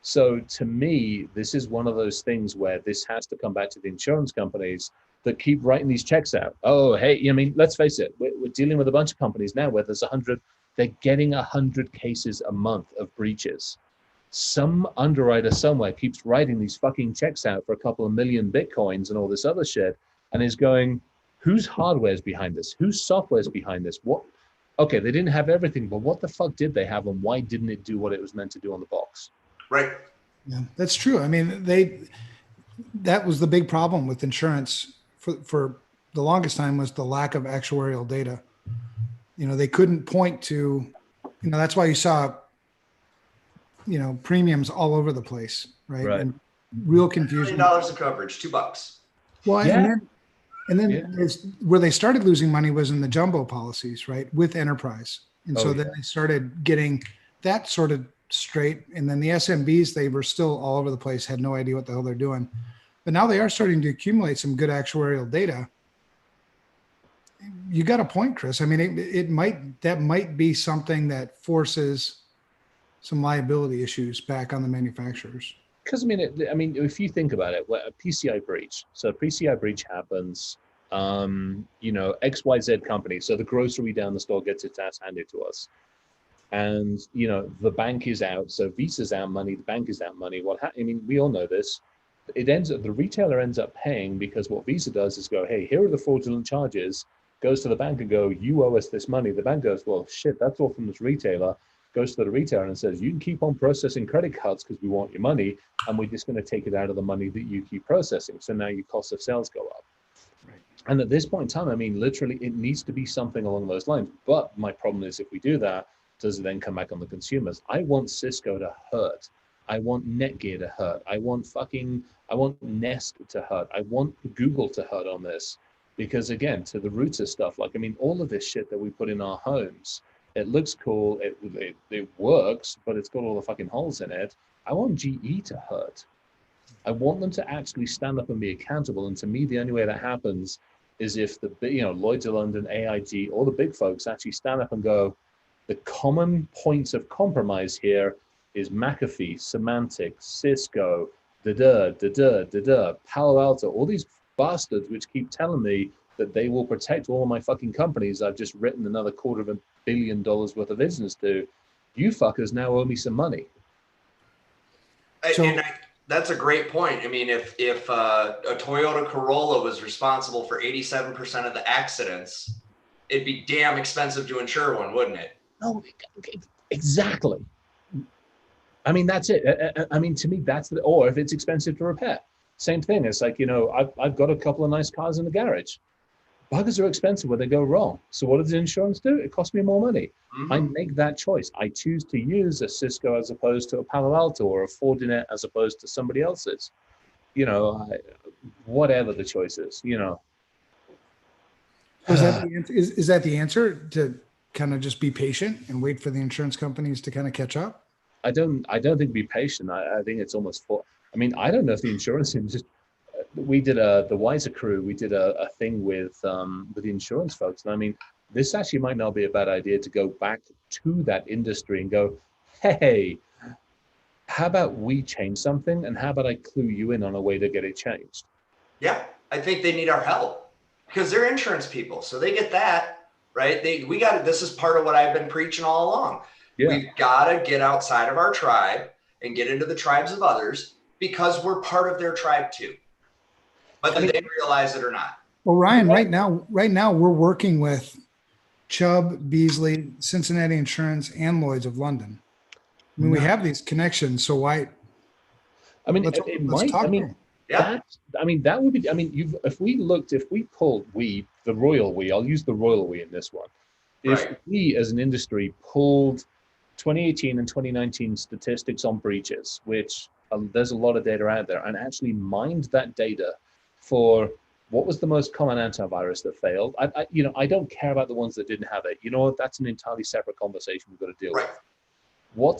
So to me, this is one of those things where this has to come back to the insurance companies that keep writing these checks out. Oh, hey, I mean, let's face it, we're dealing with a bunch of companies now where there's 100, they're getting 100 cases a month of breaches. Some underwriter somewhere keeps writing these fucking checks out for a couple of million Bitcoins and all this other shit, and is going, whose hardware is behind this? Whose software is behind this? What? Okay, they didn't have everything, but what the fuck did they have, and why didn't it do what it was meant to do on the box? Right. Yeah, that's true. I mean, that was the big problem with insurance for the longest time, was the lack of actuarial data. They couldn't point to, that's why you saw, premiums all over the place, right? And real confusion. $1 of coverage, $2. Well, yeah. and then where they started losing money was in the jumbo policies, right, with enterprise. And so then they started getting that sort of straight. And then the SMBs, they were still all over the place, had no idea what the hell they're doing. But now they are starting to accumulate some good actuarial data. You got a point, Chris. I mean, that might be something that forces some liability issues back on the manufacturers. Because I mean, if you think about it, a PCI breach. So a PCI breach happens, XYZ company. So the grocery down the store gets its ass handed to us, and the bank is out. So Visa's out money, the bank is out money. I mean, we all know this. The retailer ends up paying, because what Visa does is go, hey, here are the fraudulent charges. Goes to the bank and go, you owe us this money. The bank goes, well, shit, that's all from this retailer. Goes to the retailer and says, you can keep on processing credit cards because we want your money, and we're just going to take it out of the money that you keep processing. So now your cost of sales go up. Right. And at this point in time, I mean, literally, it needs to be something along those lines. But my problem is, if we do that, does it then come back on the consumers? I want Cisco to hurt. I want Netgear to hurt. I want Nest to hurt. I want Google to hurt on this. Because again, to the roots of stuff, like, I mean, all of this shit that we put in our homes, it looks cool, it works, but it's got all the fucking holes in it. I want GE to hurt. I want them to actually stand up and be accountable. And to me, the only way that happens is if the Lloyd's of London, AIG, all the big folks actually stand up and go, the common points of compromise here is McAfee, Symantec, Cisco, Palo Alto, all these bastards which keep telling me that they will protect all of my fucking companies I've just written another $250 million worth of business to. You fuckers now owe me some money. That's a great point. I mean, if a Toyota Corolla was responsible for 87% of the accidents, it'd be damn expensive to insure one, wouldn't it? No, exactly. I mean, that's it. I mean, to me, or if it's expensive to repair. Same thing. It's like, I've got a couple of nice cars in the garage. Buggers are expensive when they go wrong. So what does the insurance do? It costs me more money. Mm-hmm. I make that choice. I choose to use a Cisco as opposed to a Palo Alto, or a Fortinet as opposed to somebody else's. Whatever the choice is, Is that the answer, to kind of just be patient and wait for the insurance companies to kind of catch up? I don't think be patient. I think it's almost I don't know if the insurance industry. We did the Wiser crew. We did a thing with the insurance folks, and I mean, this actually might not be a bad idea to go back to that industry and go, hey, how about we change something, and how about I clue you in on a way to get it changed? Yeah, I think they need our help because they're insurance people, so they get that, right? We got it. This is part of what I've been preaching all along. Yeah. We've got to get outside of our tribe and get into the tribes of others because we're part of their tribe too, whether they realize it or not. Well, Ryan, right now we're working with Chubb, Beasley, Cincinnati Insurance, and Lloyd's of London. I mean, we have these connections, so why? I mean, let's might. talk I to mean, them. Yeah. that would be. I mean, if we pulled the royal we, I'll use the royal we in this one. If Right. we as an industry pulled 2018 and 2019 statistics on breaches, which there's a lot of data out there, and actually mined that data for what was the most common antivirus that failed. I don't care about the ones that didn't have it. You know what? That's an entirely separate conversation we've got to deal with. What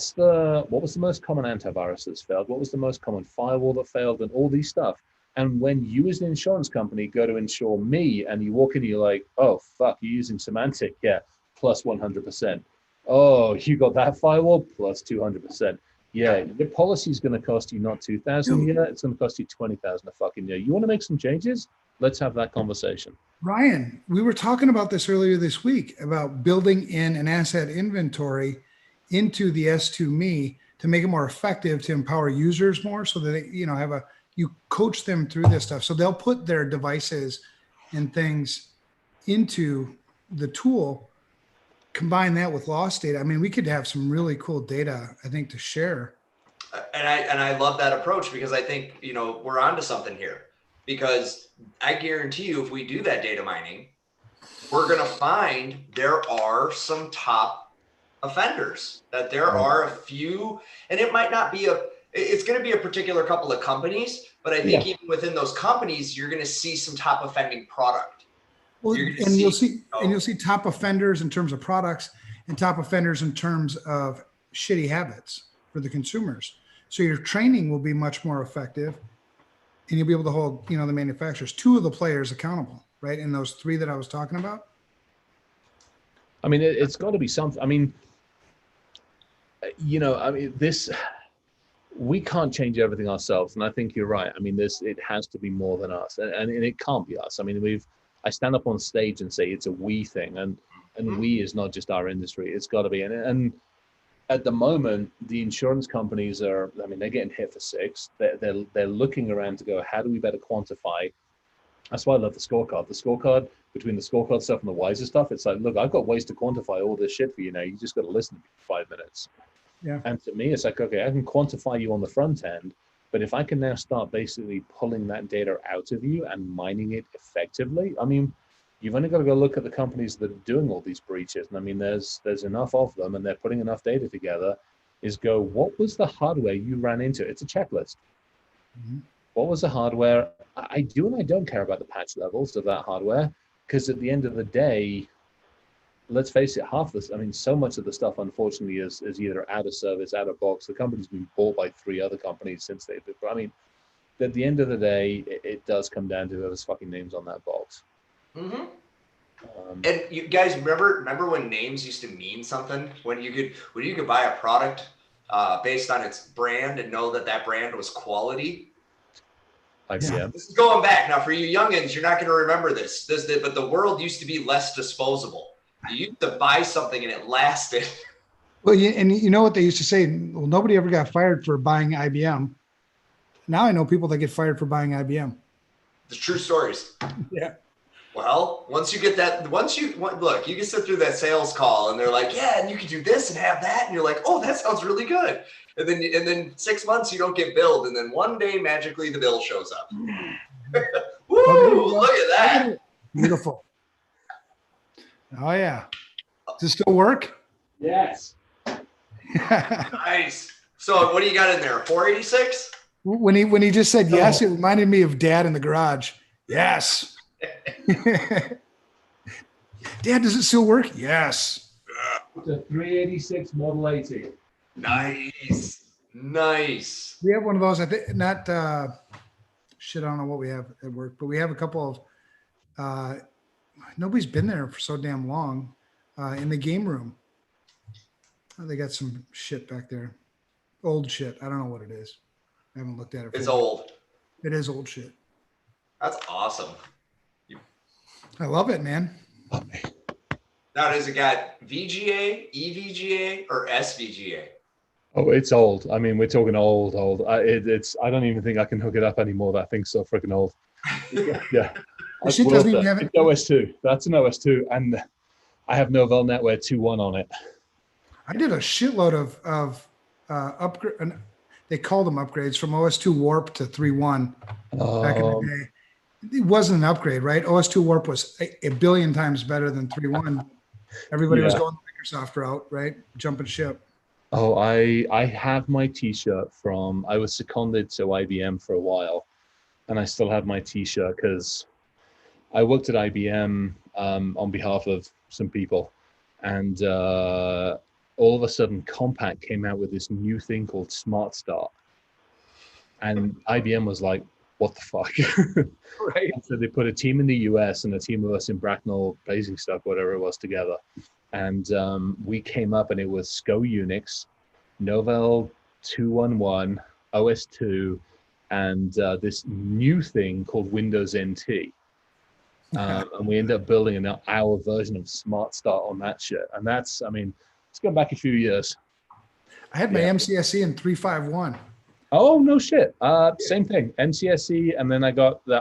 was the most common antivirus that's failed? What was the most common firewall that failed, and all these stuff? And when you as an insurance company go to insure me and you walk in, you're like, oh fuck, you're using Semantic, yeah, plus 100%. Oh, you got that firewall, plus 200%. Yeah, your policy is going to cost you not 2,000 a year, it's going to cost you 20,000 a fucking year. You want to make some changes? Let's have that conversation. Ryan, we were talking about this earlier this week about building in an asset inventory into the S2Me to make it more effective, to empower users more, so that they, you coach them through this stuff. So they'll put their devices and things into the tool, combine that with loss data. I mean, we could have some really cool data, I think, to share. And I love that approach because I think, we're onto something here, because I guarantee you, if we do that data mining, we're going to find there are some top offenders, that there are a few, and it might not be it's going to be a particular couple of companies, but I think even within those companies, you're going to see some top offending product. Well, and you'll see top offenders in terms of products and top offenders in terms of shitty habits for the consumers. So your training will be much more effective, and you'll be able to hold, the manufacturers, two of the players accountable, right? In those three that I was talking about. I mean, it's got to be something. I mean, we can't change everything ourselves, and I think you're right. I mean, it has to be more than us, and it can't be us. I mean, I stand up on stage and say it's a we thing, and we is not just our industry. It's got to be, and at the moment, the insurance companies they're getting hit for six. They're looking around to go, how do we better quantify? That's why I love the scorecard. The scorecard, between the scorecard stuff and the wiser stuff, it's like, look, I've got ways to quantify all this shit for you now. You just got to listen to me for 5 minutes. Yeah. And to me, it's like, okay, I can quantify you on the front end, but if I can now start basically pulling that data out of you and mining it effectively, I mean, you've only got to go look at the companies that are doing all these breaches. And I mean, there's enough of them, and they're putting enough data together, what was the hardware you ran into? It's a checklist. Mm-hmm. What was the hardware? I do and I don't care about the patch levels of that hardware, because at the end of the day, let's face it, so much of the stuff, unfortunately, is either out of service, out of box. The company's been bought by 3 other companies since they've been. I mean, at the end of the day, it does come down to whoever's fucking name's on that box. Mm-hmm. And you guys remember when names used to mean something? When you could buy a product based on its brand and know that brand was quality? IBM. This is going back now. For you youngins, you're not going to remember this. But the world used to be less disposable. You used to buy something and it lasted. Well, and you know what they used to say? Well, nobody ever got fired for buying IBM. Now I know people that get fired for buying IBM. The true stories. Yeah. Well, once you look, you can sit through that sales call and they're like, yeah, and you can do this and have that. And you're like, oh, that sounds really good. And then 6 months you don't get billed. And then one day, magically, the bill shows up. Woo, look at that. Beautiful. Oh, yeah. Does it still work? Yes. Nice. So what do you got in there? 486? When he just said yes, it reminded me of Dad in the garage. Yes. Dad, does it still work? Yes. It's a 386 Model 80. Nice. We have one of those. I think not. I don't know what we have at work, but we have a couple of. Nobody's been there for so damn long in the game room. Oh, they got some shit back there. Old shit. I don't know what it is. I haven't looked at it. It's old. It is old shit. That's awesome. I love it, man. Now, does it got VGA, EVGA, or SVGA? Oh, it's old. I mean, we're talking old. It's. I don't even think I can hook it up anymore. That thing's so freaking old. Yeah. The shit doesn't even have it. It's OS2. That's an OS2, and I have Novell NetWare 2.1 on it. I did a shitload of upgrade. They called them upgrades from OS2 Warp to 3.1 back in the day. It wasn't an upgrade, right? OS2 Warp was a billion times better than 3.1. Everybody was going the Microsoft route, right? Jumping ship. Oh, I have my T-shirt from. I was seconded to IBM for a while, and I still have my T-shirt because I worked at IBM on behalf of some people, and all of a sudden Compaq came out with this new thing called Smart Start, and IBM was like, what the fuck? Right. And so they put a team in the US and a team of us in Bracknell, Basingstoke, whatever it was, together, and we came up, and it was SCO Unix, Novell 2.1, OS2, and this new thing called Windows NT. And we ended up building our version of Smart Start on that shit. And that's, I mean, let's go back a few years. I had my MCSE in 3.5.1. Oh, no shit. Same thing, MCSE. And then I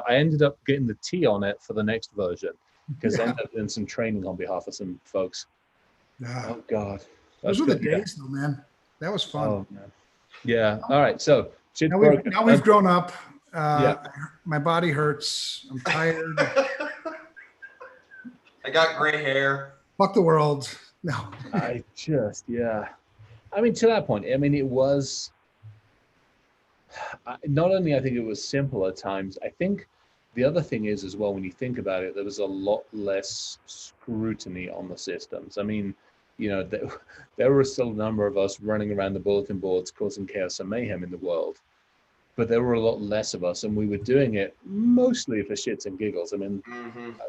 ended up getting the T on it for the next version because I ended up doing some training on behalf of some folks. Oh, God. Those were the days, though, man. That was fun. Oh, man. Yeah. All right. So, now we've grown up. My body hurts. I'm tired. I got gray hair. Fuck the world. No. I mean, to that point, I mean, it was not only, I think it was simple at times. I think the other thing is as well, when you think about it, there was a lot less scrutiny on the systems. I mean, you know, there were still a number of us running around the bulletin boards causing chaos and mayhem in the world, but there were a lot less of us, and we were doing it mostly for shits and giggles. I mean,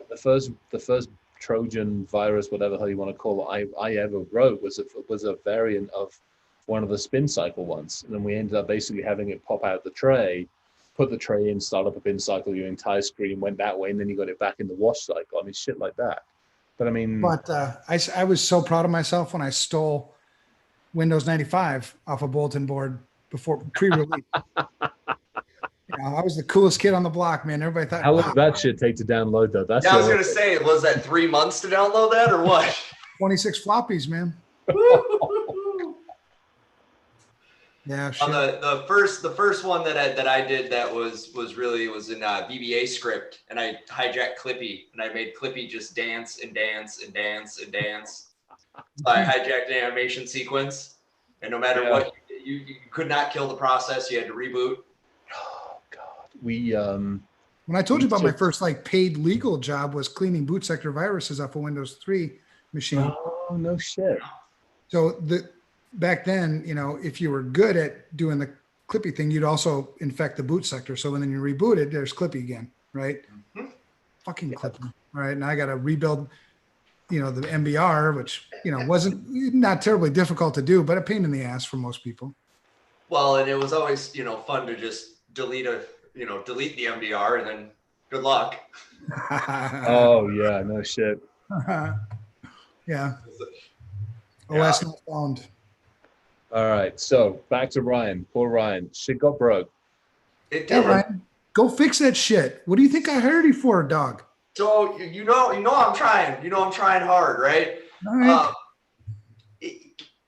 the first Trojan virus, whatever the hell you want to call it, I ever wrote was a variant of one of the spin cycle ones, and then we ended up basically having it pop out the tray, put the tray in, start up a bin cycle, your entire screen went that way, and then you got it back in the wash cycle. I mean, shit like that. But I mean, I was so proud of myself when I stole Windows 95 off a bulletin board before pre-release. I was the coolest kid on the block, man. Everybody thought. How long did that shit take to download, though? That's I was gonna say, was that 3 months to download that or what? 26 floppies, man. Yeah, shit. The first one that I did that was in VBA script, and I hijacked Clippy, and I made Clippy just dance and dance and dance and dance. So I hijacked an animation sequence, and no matter what, you could not kill the process. You had to reboot. Oh God, when I told you about my first paid legal job was cleaning boot sector viruses off a Windows 3 machine. Oh no shit. So back then, if you were good at doing the Clippy thing, you'd also infect the boot sector. So when then you reboot it, there's Clippy again, right? Mm-hmm. Fucking Clippy. All right. And I got to rebuild, the MBR, which, wasn't not terribly difficult to do, but a pain in the ass for most people. Well, and it was always, fun to just delete the MBR and then good luck. Oh yeah, no shit. Yeah. OS not found. All right, so back to Ryan. Poor Ryan. Shit got broke. It did. Ryan, go fix that shit. What do you think I hired you for, dog? So I'm trying. I'm trying hard, right? All right.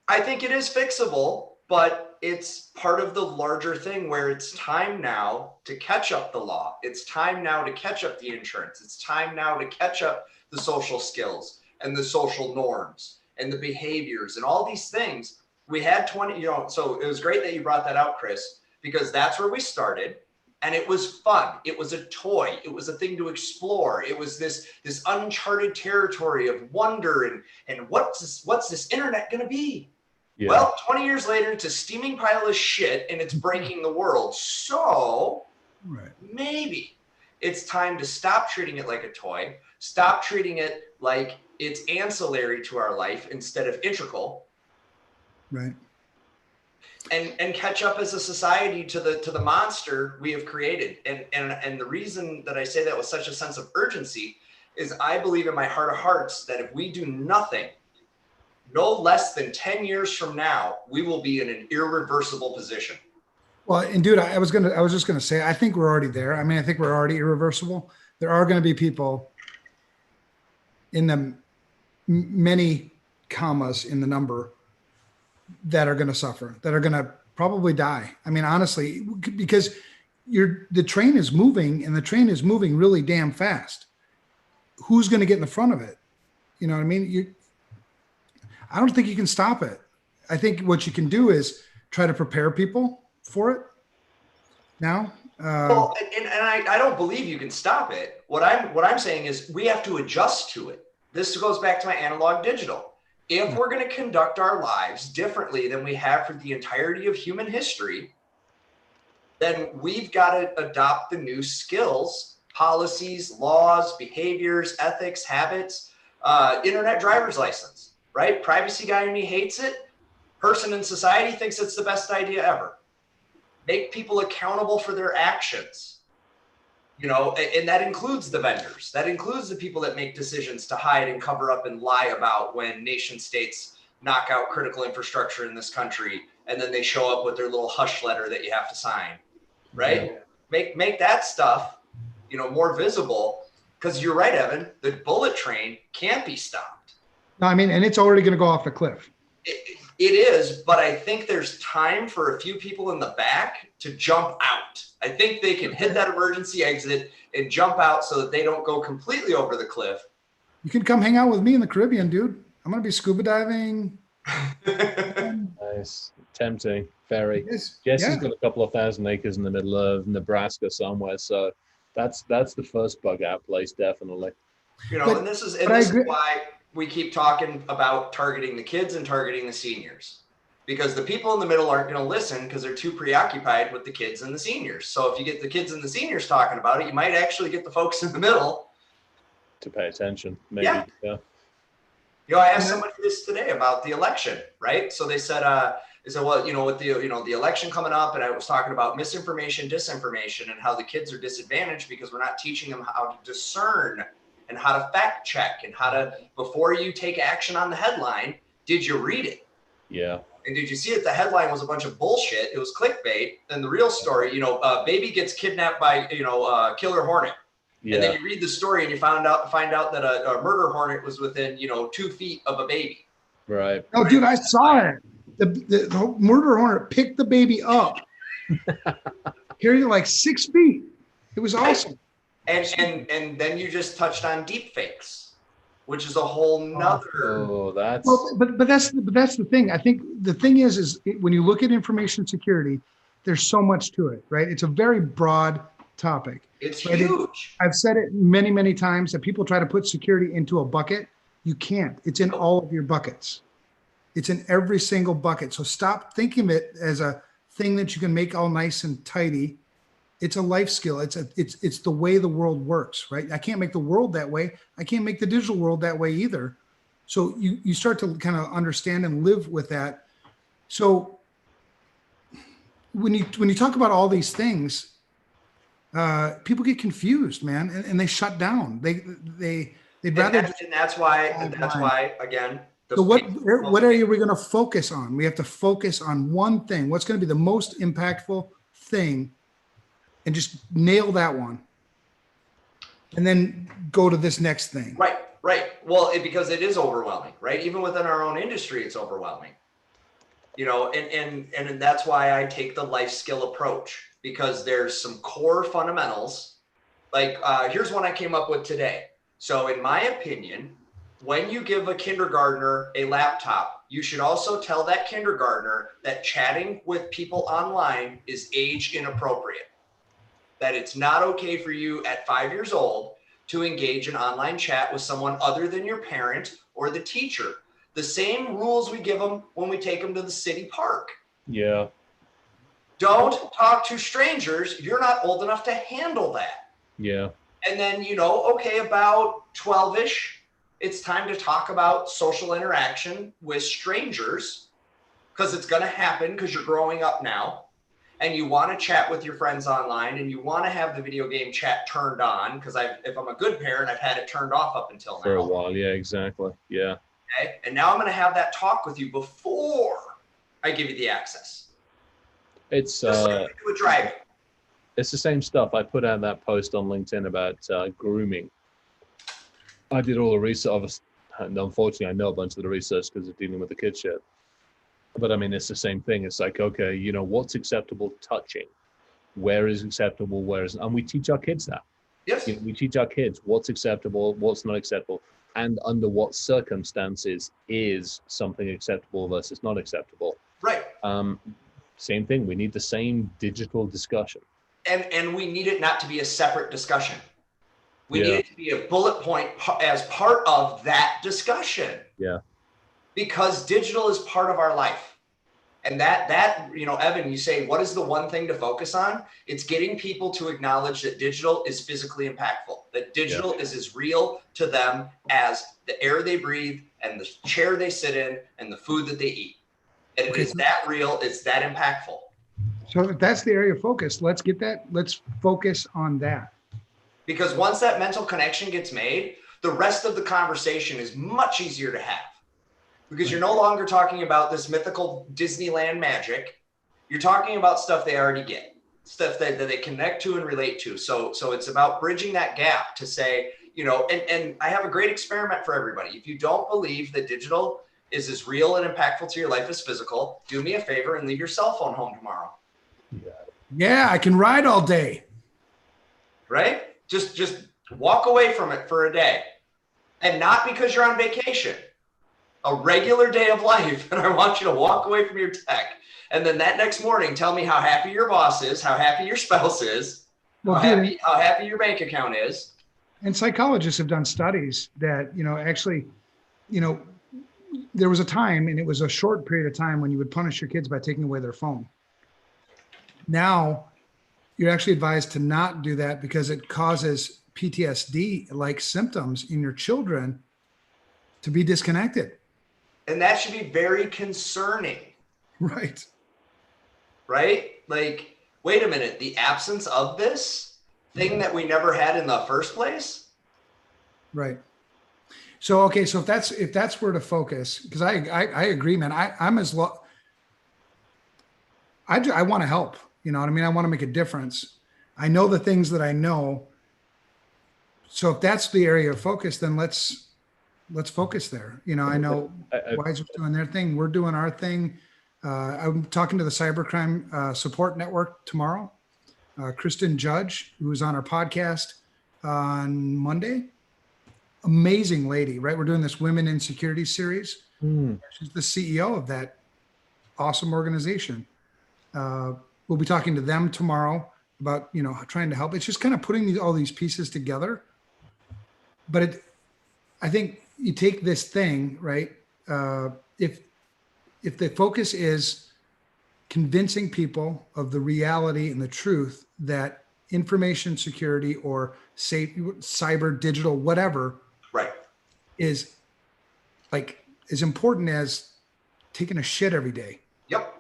I think it is fixable, but it's part of the larger thing where it's time now to catch up the law. It's time now to catch up the insurance. It's time now to catch up the social skills and the social norms and the behaviors and all these things. We had 20, so it was great that you brought that out, Chris, because that's where we started. And it was fun. It was a toy. It was a thing to explore. It was this uncharted territory of wonder and what's this internet going to be? Yeah. Well, 20 years later, it's a steaming pile of shit and it's breaking the world. So maybe it's time to stop treating it like a toy, stop treating it like it's ancillary to our life instead of integral, Right. And catch up as a society to the monster we have created. And the reason that I say that with such a sense of urgency is I believe in my heart of hearts that if we do nothing, no less than 10 years from now, we will be in an irreversible position. Well, and dude, I was just gonna say, I think we're already there. I mean, I think we're already irreversible. There are going to be people in the many commas in the number that are going to suffer, that are going to probably die. I mean, honestly, because the train is moving, and the train is moving really damn fast. Who's going to get in the front of it? You know what I mean? I don't think you can stop it. I think what you can do is try to prepare people for it now. Well, and I don't believe you can stop it. What I'm saying is we have to adjust to it. This goes back to my analog digital. If we're going to conduct our lives differently than we have for the entirety of human history, then we've got to adopt the new skills, policies, laws, behaviors, ethics, habits, internet driver's license, right? Privacy guy in me hates it. Person in society thinks it's the best idea ever. Make people accountable for their actions, and that includes the vendors. That includes the people that make decisions to hide and cover up and lie about when nation states knock out critical infrastructure in this country, and then they show up with their little hush letter that you have to sign, right? Yeah. Make that stuff, more visible, because you're right, Evan, the bullet train can't be stopped. No, I mean, and it's already going to go off the cliff. It is, but I think there's time for a few people in the back to jump out. I think they can hit that emergency exit and jump out so that they don't go completely over the cliff. You can come hang out with me in the Caribbean, dude. I'm going to be scuba diving. Nice. Tempting. Very. Jesse's got a couple of 1,000 acres in the middle of Nebraska somewhere. So that's the first bug out place, definitely. And this is why we keep talking about targeting the kids and targeting the seniors, because the people in the middle aren't going to listen because they're too preoccupied with the kids and the seniors. So if you get the kids and the seniors talking about it, you might actually get the folks in the middle to pay attention. Maybe. Yeah. I asked somebody this today about the election, right? So they said, well, with the election coming up, and I was talking about misinformation, disinformation, and how the kids are disadvantaged because we're not teaching them how to discern and how to fact check and how to, before you take action on the headline, did you read it? Yeah. And did you see it? The headline was a bunch of bullshit. It was clickbait. And the real story, baby gets kidnapped by, killer hornet. Yeah. And then you read the story and you find out that a murder hornet was within, 2 feet of a baby. Right. Oh, dude, I saw it. The murder hornet picked the baby up, carried it like 6 feet. It was awesome. And then you just touched on deep fakes, which is a whole nother. Oh, that's. Well, but that's the thing. I think the thing is when you look at information security, there's so much to it, right? It's a very broad topic. It's huge. I've said it many, many times that people try to put security into a bucket. You can't. It's in all of your buckets. It's in every single bucket. So stop thinking of it as a thing that you can make all nice and tidy. It's a life skill. It's the way the world works, right? I can't make the world that way. I can't make the digital world that way either. So you start to kind of understand and live with that. So when you talk about all these things, people get confused, man, and they shut down. They'd rather. And that's why again. So what area are we going to focus on? We have to focus on one thing. What's going to be the most impactful thing? And just nail that one, and then go to this next thing. Right. Well, because it is overwhelming, right? Even within our own industry, it's overwhelming. And that's why I take the life skill approach, because there's some core fundamentals. Like here's one I came up with today. So in my opinion, when you give a kindergartner a laptop, you should also tell that kindergartner that chatting with people online is age inappropriate. That it's not okay for you at 5 years old to engage in online chat with someone other than your parent or the teacher. The same rules we give them when we take them to the city park. Yeah. Don't talk to strangers. You're not old enough to handle that. Yeah. And then, about 12-ish, it's time to talk about social interaction with strangers, because it's going to happen because you're growing up now and you want to chat with your friends online and you want to have the video game chat turned on because if I'm a good parent, I've had it turned off up until now. For a while, yeah, exactly. Yeah. Okay. And now I'm going to have that talk with you before I give you the access. It's Just like we do with driving. it's the same stuff. I put out that post on LinkedIn about grooming. I did all the research, and unfortunately, I know a bunch of the research because of dealing with the kid shit. But I mean, it's the same thing. It's like, okay, you know, what's acceptable touching? Where is acceptable? Where is, and we teach our kids that. Yes. You know, we teach our kids what's acceptable, what's not acceptable, and under what circumstances is something acceptable versus not acceptable. Right. Same thing. We need the same digital discussion. And we need it not to be a separate discussion. We Yeah. need it to be a bullet point as part of that discussion. Yeah. Because digital is part of our life. And that, you know, Evan, you say, what is the one thing to focus on? It's getting people to acknowledge that digital is physically impactful, that digital is as real to them as the air they breathe and the chair they sit in and the food that they eat. And it is that real, it's that impactful. So if that's the area of focus, let's focus on that. Because once that mental connection gets made, the rest of the conversation is much easier to have. Because you're no longer talking about this mythical Disneyland magic. You're talking about stuff they already get, stuff that they connect to and relate to. So it's about bridging that gap to say, you know, and I have a great experiment for everybody. If you don't believe that digital is as real and impactful to your life as physical, do me a favor and leave your cell phone home tomorrow. Yeah, I can ride all day. Right? Just walk away from it for a day. And not because you're on vacation. A regular day of life, and I want you to walk away from your tech. And then that next morning, tell me how happy your boss is, how happy your spouse is, how happy your bank account is. And psychologists have done studies that, you know, actually, you know, there was a time, and it was a short period of time, when you would punish your kids by taking away their phone. Now, you're actually advised to not do that because it causes PTSD-like symptoms in your children to be disconnected. And that should be very concerning. Right. Right? Like, wait a minute, the absence of this thing that we never had in the first place? Right. So, okay, so if that's where to focus, because I agree, man. I want to help, you know what I mean? I want to make a difference. I know the things that I know. So if that's the area of focus, then let's focus there. You know, I know Wise is doing their thing. We're doing our thing. I'm talking to the Cybercrime Support Network tomorrow. Kristen Judge, who was on our podcast on Monday. Amazing lady, right? We're doing this Women in Security series. She's the CEO of that awesome organization. We'll be talking to them tomorrow about, you know, trying to help. It's just kind of putting all these pieces together. But I think you take this thing, right? If the focus is convincing people of the reality and the truth that information security or safe, cyber, digital, whatever, right, is like as important as taking a shit every day. Yep.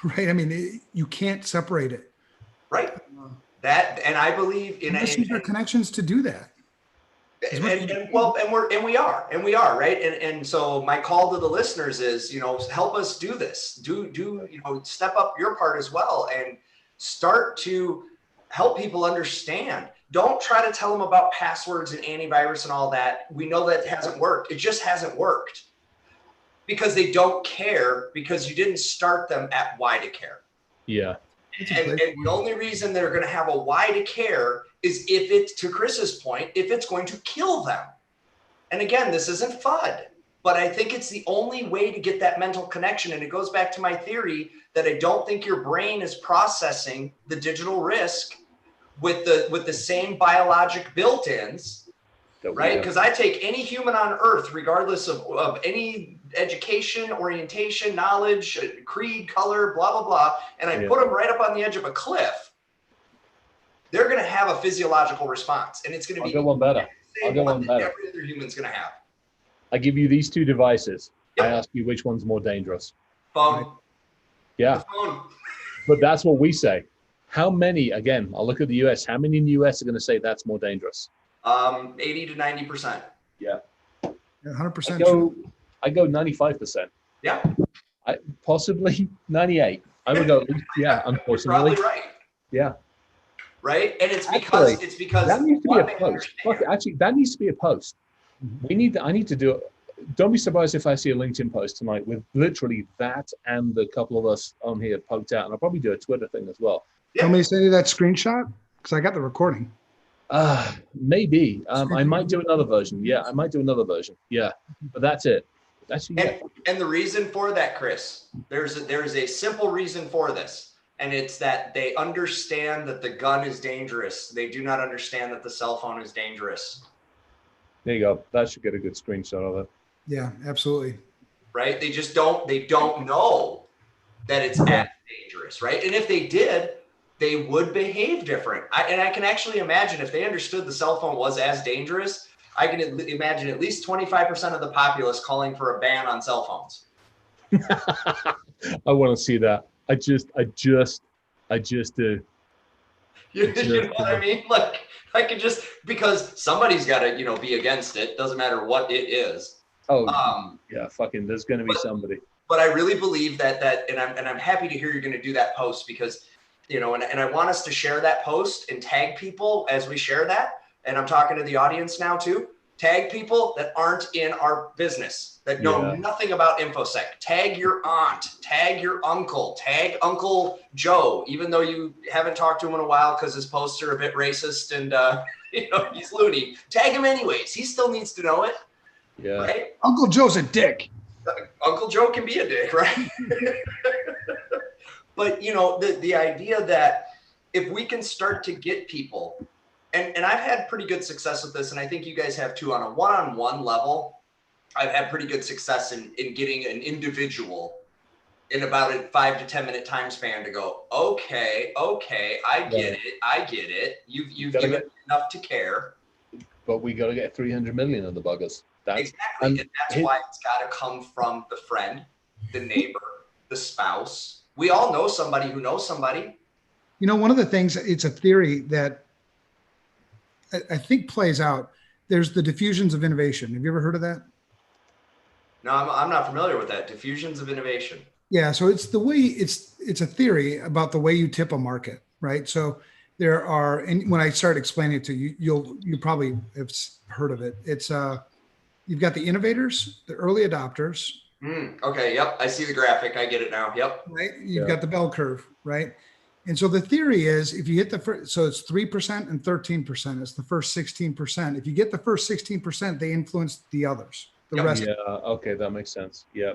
Right. I mean, you can't separate it. Right. That, and I believe in connections to do that. And we are right. And so my call to the listeners is, you know, help us do this. Do you know, step up your part as well and start to help people understand. Don't try to tell them about passwords and antivirus and all that. We know that hasn't worked. It just hasn't worked because they don't care, because you didn't start them at why to care. Yeah. And the only reason they're going to have a why to care is if it's, to Chris's point, if it's going to kill them. And again, this isn't FUD, but I think it's the only way to get that mental connection. And it goes back to my theory that I don't think your brain is processing the digital risk with the same biologic built-ins, right? Because I take any human on earth, regardless of any education, orientation, knowledge, creed, color, blah, blah, blah, and I put them right up on the edge of a cliff, they're going to have a physiological response. And it's going to be I'll get one better. every other human's going to have. I give you these two devices. Yep. I ask you which one's more dangerous. Phone. Yeah. The phone. But that's what we say. How many, again, I'll look at the US, how many in the US are going to say that's more dangerous? 80 to 90%. Yeah. 100% true. I go 95%. Yeah. Possibly 98. I would go, yeah, You're unfortunately. probably right. Yeah. Right. And it's Actually, because that needs to be one, a they post. Fuck, understand. actually, that needs to be a post. I need to do it. Don't be surprised if I see a LinkedIn post tonight with literally that and the couple of us on here poked out. And I'll probably do a Twitter thing as well. Yeah. Want me to send you that screenshot? Because I got the recording. Maybe. I might do another version. Yeah, I might do another version. Yeah. But that's it. And the reason for that, Chris, there's a simple reason for this. And it's that they understand that the gun is dangerous. They do not understand that the cell phone is dangerous. There you go. That should get a good screenshot of it. Yeah, absolutely. Right? They don't know that it's as dangerous, right? And if they did, they would behave different. I can actually imagine if they understood the cell phone was as dangerous, I can imagine at least 25% of the populace calling for a ban on cell phones. I want to see that. I just do. You know what I mean? Like I could just, because somebody's got to, be against it. Doesn't matter what it is. Oh, yeah, fucking. There's going to be somebody. But I really believe that, and I'm happy to hear you're going to do that post because, and I want us to share that post and tag people as we share that. And I'm talking to the audience now too. Tag people that aren't in our business, that know nothing about InfoSec. Tag your aunt, tag your uncle, tag Uncle Joe, even though you haven't talked to him in a while because his posts are a bit racist and he's loony. Tag him anyways. He still needs to know it. Yeah. Right? Uncle Joe's a dick. Uncle Joe can be a dick, right? But the idea that if we can start to get people, and I've had pretty good success with this, and I think you guys have too, on a one-on-one level, I've had pretty good success in getting an individual in about a 5 to 10 minute time span to go, okay, I get it. You've given enough to care. But we got to get 300 million of the buggers. Exactly, and that's why it's got to come from the friend, the neighbor, the spouse. We all know somebody who knows somebody. One of the things, it's a theory that I think plays out. There's the diffusions of innovation. Have you ever heard of that? No, I'm not familiar with that. Diffusions of innovation. Yeah, so it's the way it's a theory about the way you tip a market, right? So there are, and when I start explaining it to you, you probably have heard of it. It's you've got the innovators, the early adopters. Okay. Yep. I see the graphic. I get it now. Yep. Right. You've got the bell curve, right? And so the theory is if you hit the first, so it's 3% and 13%. It's the first 16%. If you get the first 16%, they influence the others. The rest. Yeah. Okay. That makes sense. Yeah.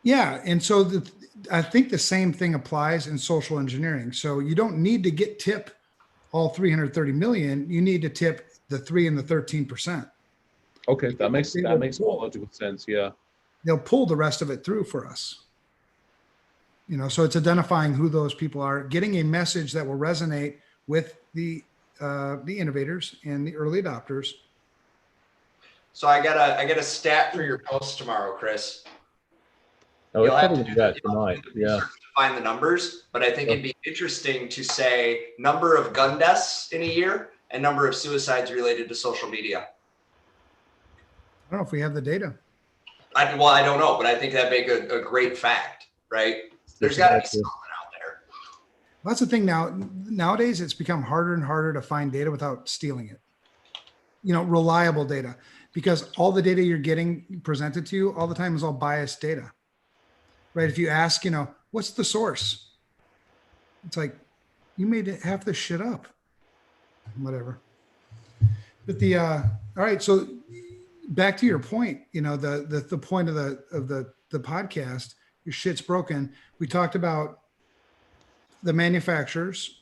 Yeah. And so I think the same thing applies in social engineering. So you don't need to tip all 330 million. You need to tip the 3 and the 13%. Okay. That makes more logical sense. Yeah. They'll pull the rest of it through for us. So it's identifying who those people are, getting a message that will resonate with the innovators and the early adopters. So I got a stat for your post tomorrow, Chris. Oh, you'll have to do that tonight. Yeah. To find the numbers, but I think it'd be interesting to say number of gun deaths in a year and number of suicides related to social media. I don't know if we have the data. I don't know, but I think that'd make a great fact, right? There's got to be something out there. That's the thing nowadays, it's become harder and harder to find data without stealing it. Reliable data, because all the data you're getting presented to you all the time is all biased data, right? If you ask, what's the source? It's like, you made half this shit up, whatever. But all right. So back to your point, the point of the podcast, your shit's broken. We talked about the manufacturers,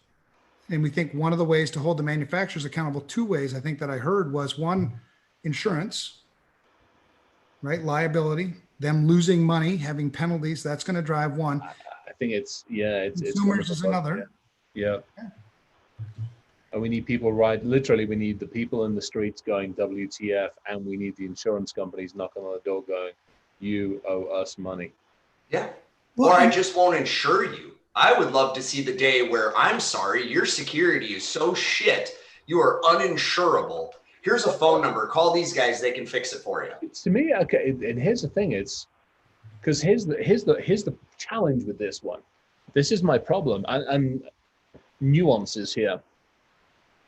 and we think one of the ways to hold the manufacturers accountable, 2 ways I think that I heard was, one, insurance, right? Liability, them losing money, having penalties, that's going to drive one. I think it's consumers is another. Yeah. And we need people literally we need the people in the streets going WTF, and we need the insurance companies knocking on the door going, you owe us money. Yeah. Well, or I and just won't insure you. I would love to see the day where I'm sorry, your security is so shit, you are uninsurable. Here's a phone number. Call these guys. They can fix it for you. To me, okay, and here's the thing: it's because here's the challenge with this one. This is my problem, and nuances here.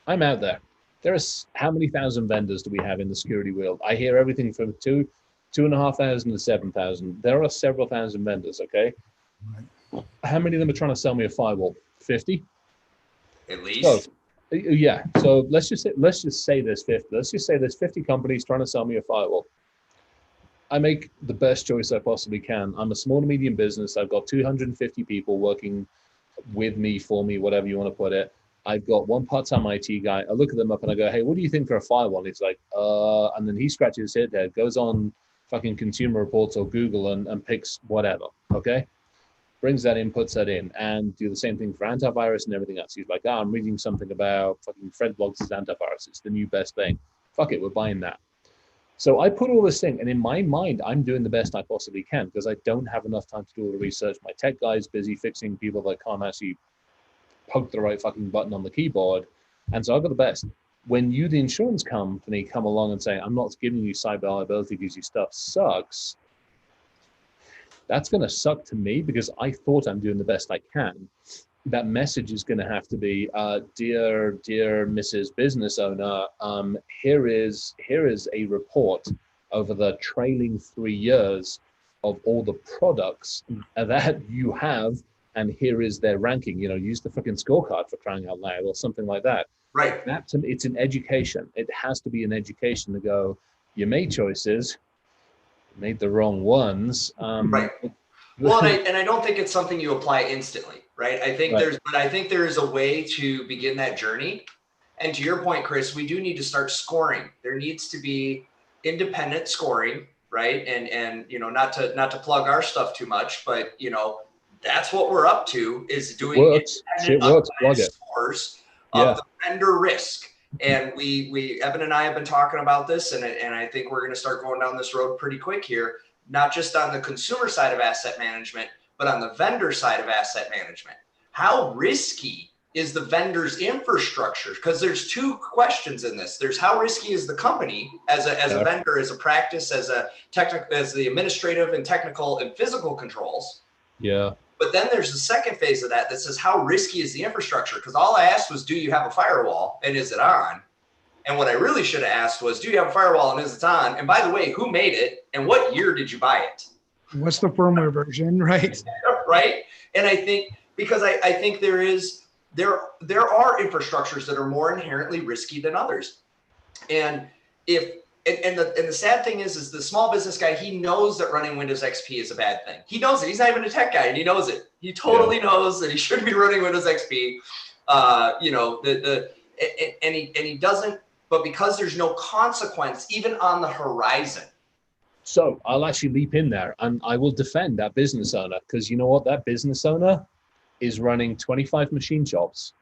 I'm out there. How many thousand vendors do we have in the security world? I hear everything from 2,500 to 7,000. There are several thousand vendors. Okay, how many of them are trying to sell me a firewall? 50. At So, least. yeah. So let's just say there's 50. Let's just say there's 50 companies trying to sell me a firewall. I make the best choice I possibly can. I'm a small to medium business. I've got 250 people working with me, for me, whatever you want to put it. I've got one part-time IT guy. I look at them up and I go, hey, what do you think for a firewall? And he's like, and then he scratches his head, goes on fucking Consumer Reports or Google and picks whatever, okay? Brings that in, puts that in, and do the same thing for antivirus and everything else. He's like, I'm reading something about fucking Fred Blogs' antivirus. It's the new best thing. Fuck it, we're buying that. So I put all this thing, and in my mind, I'm doing the best I possibly can because I don't have enough time to do all the research. My tech guy's busy fixing people that can't actually poke the right fucking button on the keyboard. And so I've got the best. When you, the insurance company, come along and say, I'm not giving you cyber liability because your stuff sucks, that's going to suck to me because I thought I'm doing the best I can. That message is going to have to be, dear Mrs. Business Owner, here is a report over the trailing 3 years of all the products that you have, and here is their ranking. Use the freaking scorecard for crying out loud, or something like that. Right. It's an education. It has to be an education to go, you made choices, made the wrong ones. Right. Well, and I don't think it's something you apply instantly, right? I think there is a way to begin that journey. And to your point, Chris, we do need to start scoring. There needs to be independent scoring, right? And not to plug our stuff too much, but that's what we're up to, is doing independent scores of the vendor risk. And we Evan and I have been talking about this, and I think we're going to start going down this road pretty quick here. Not just on the consumer side of asset management, but on the vendor side of asset management. How risky is the vendor's infrastructure? Because there's two questions in this. There's how risky is the company as a vendor, as a practice, as the administrative and technical and physical controls. Yeah. But then there's the second phase of that says how risky is the infrastructure? Because all I asked was, do you have a firewall and is it on? And what I really should have asked was, do you have a firewall and is it on? And by the way, who made it and what year did you buy it? What's the firmware version, right? Right. And I think because I think there are infrastructures that are more inherently risky than others. And the sad thing is the small business guy, he knows that running Windows XP is a bad thing. He knows it. He's not even a tech guy, and he knows it. He totally knows that he shouldn't be running Windows XP. And he doesn't. But because there's no consequence, even on the horizon. So I'll actually leap in there and I will defend that business owner, because you know what? That business owner is running 25 machine shops.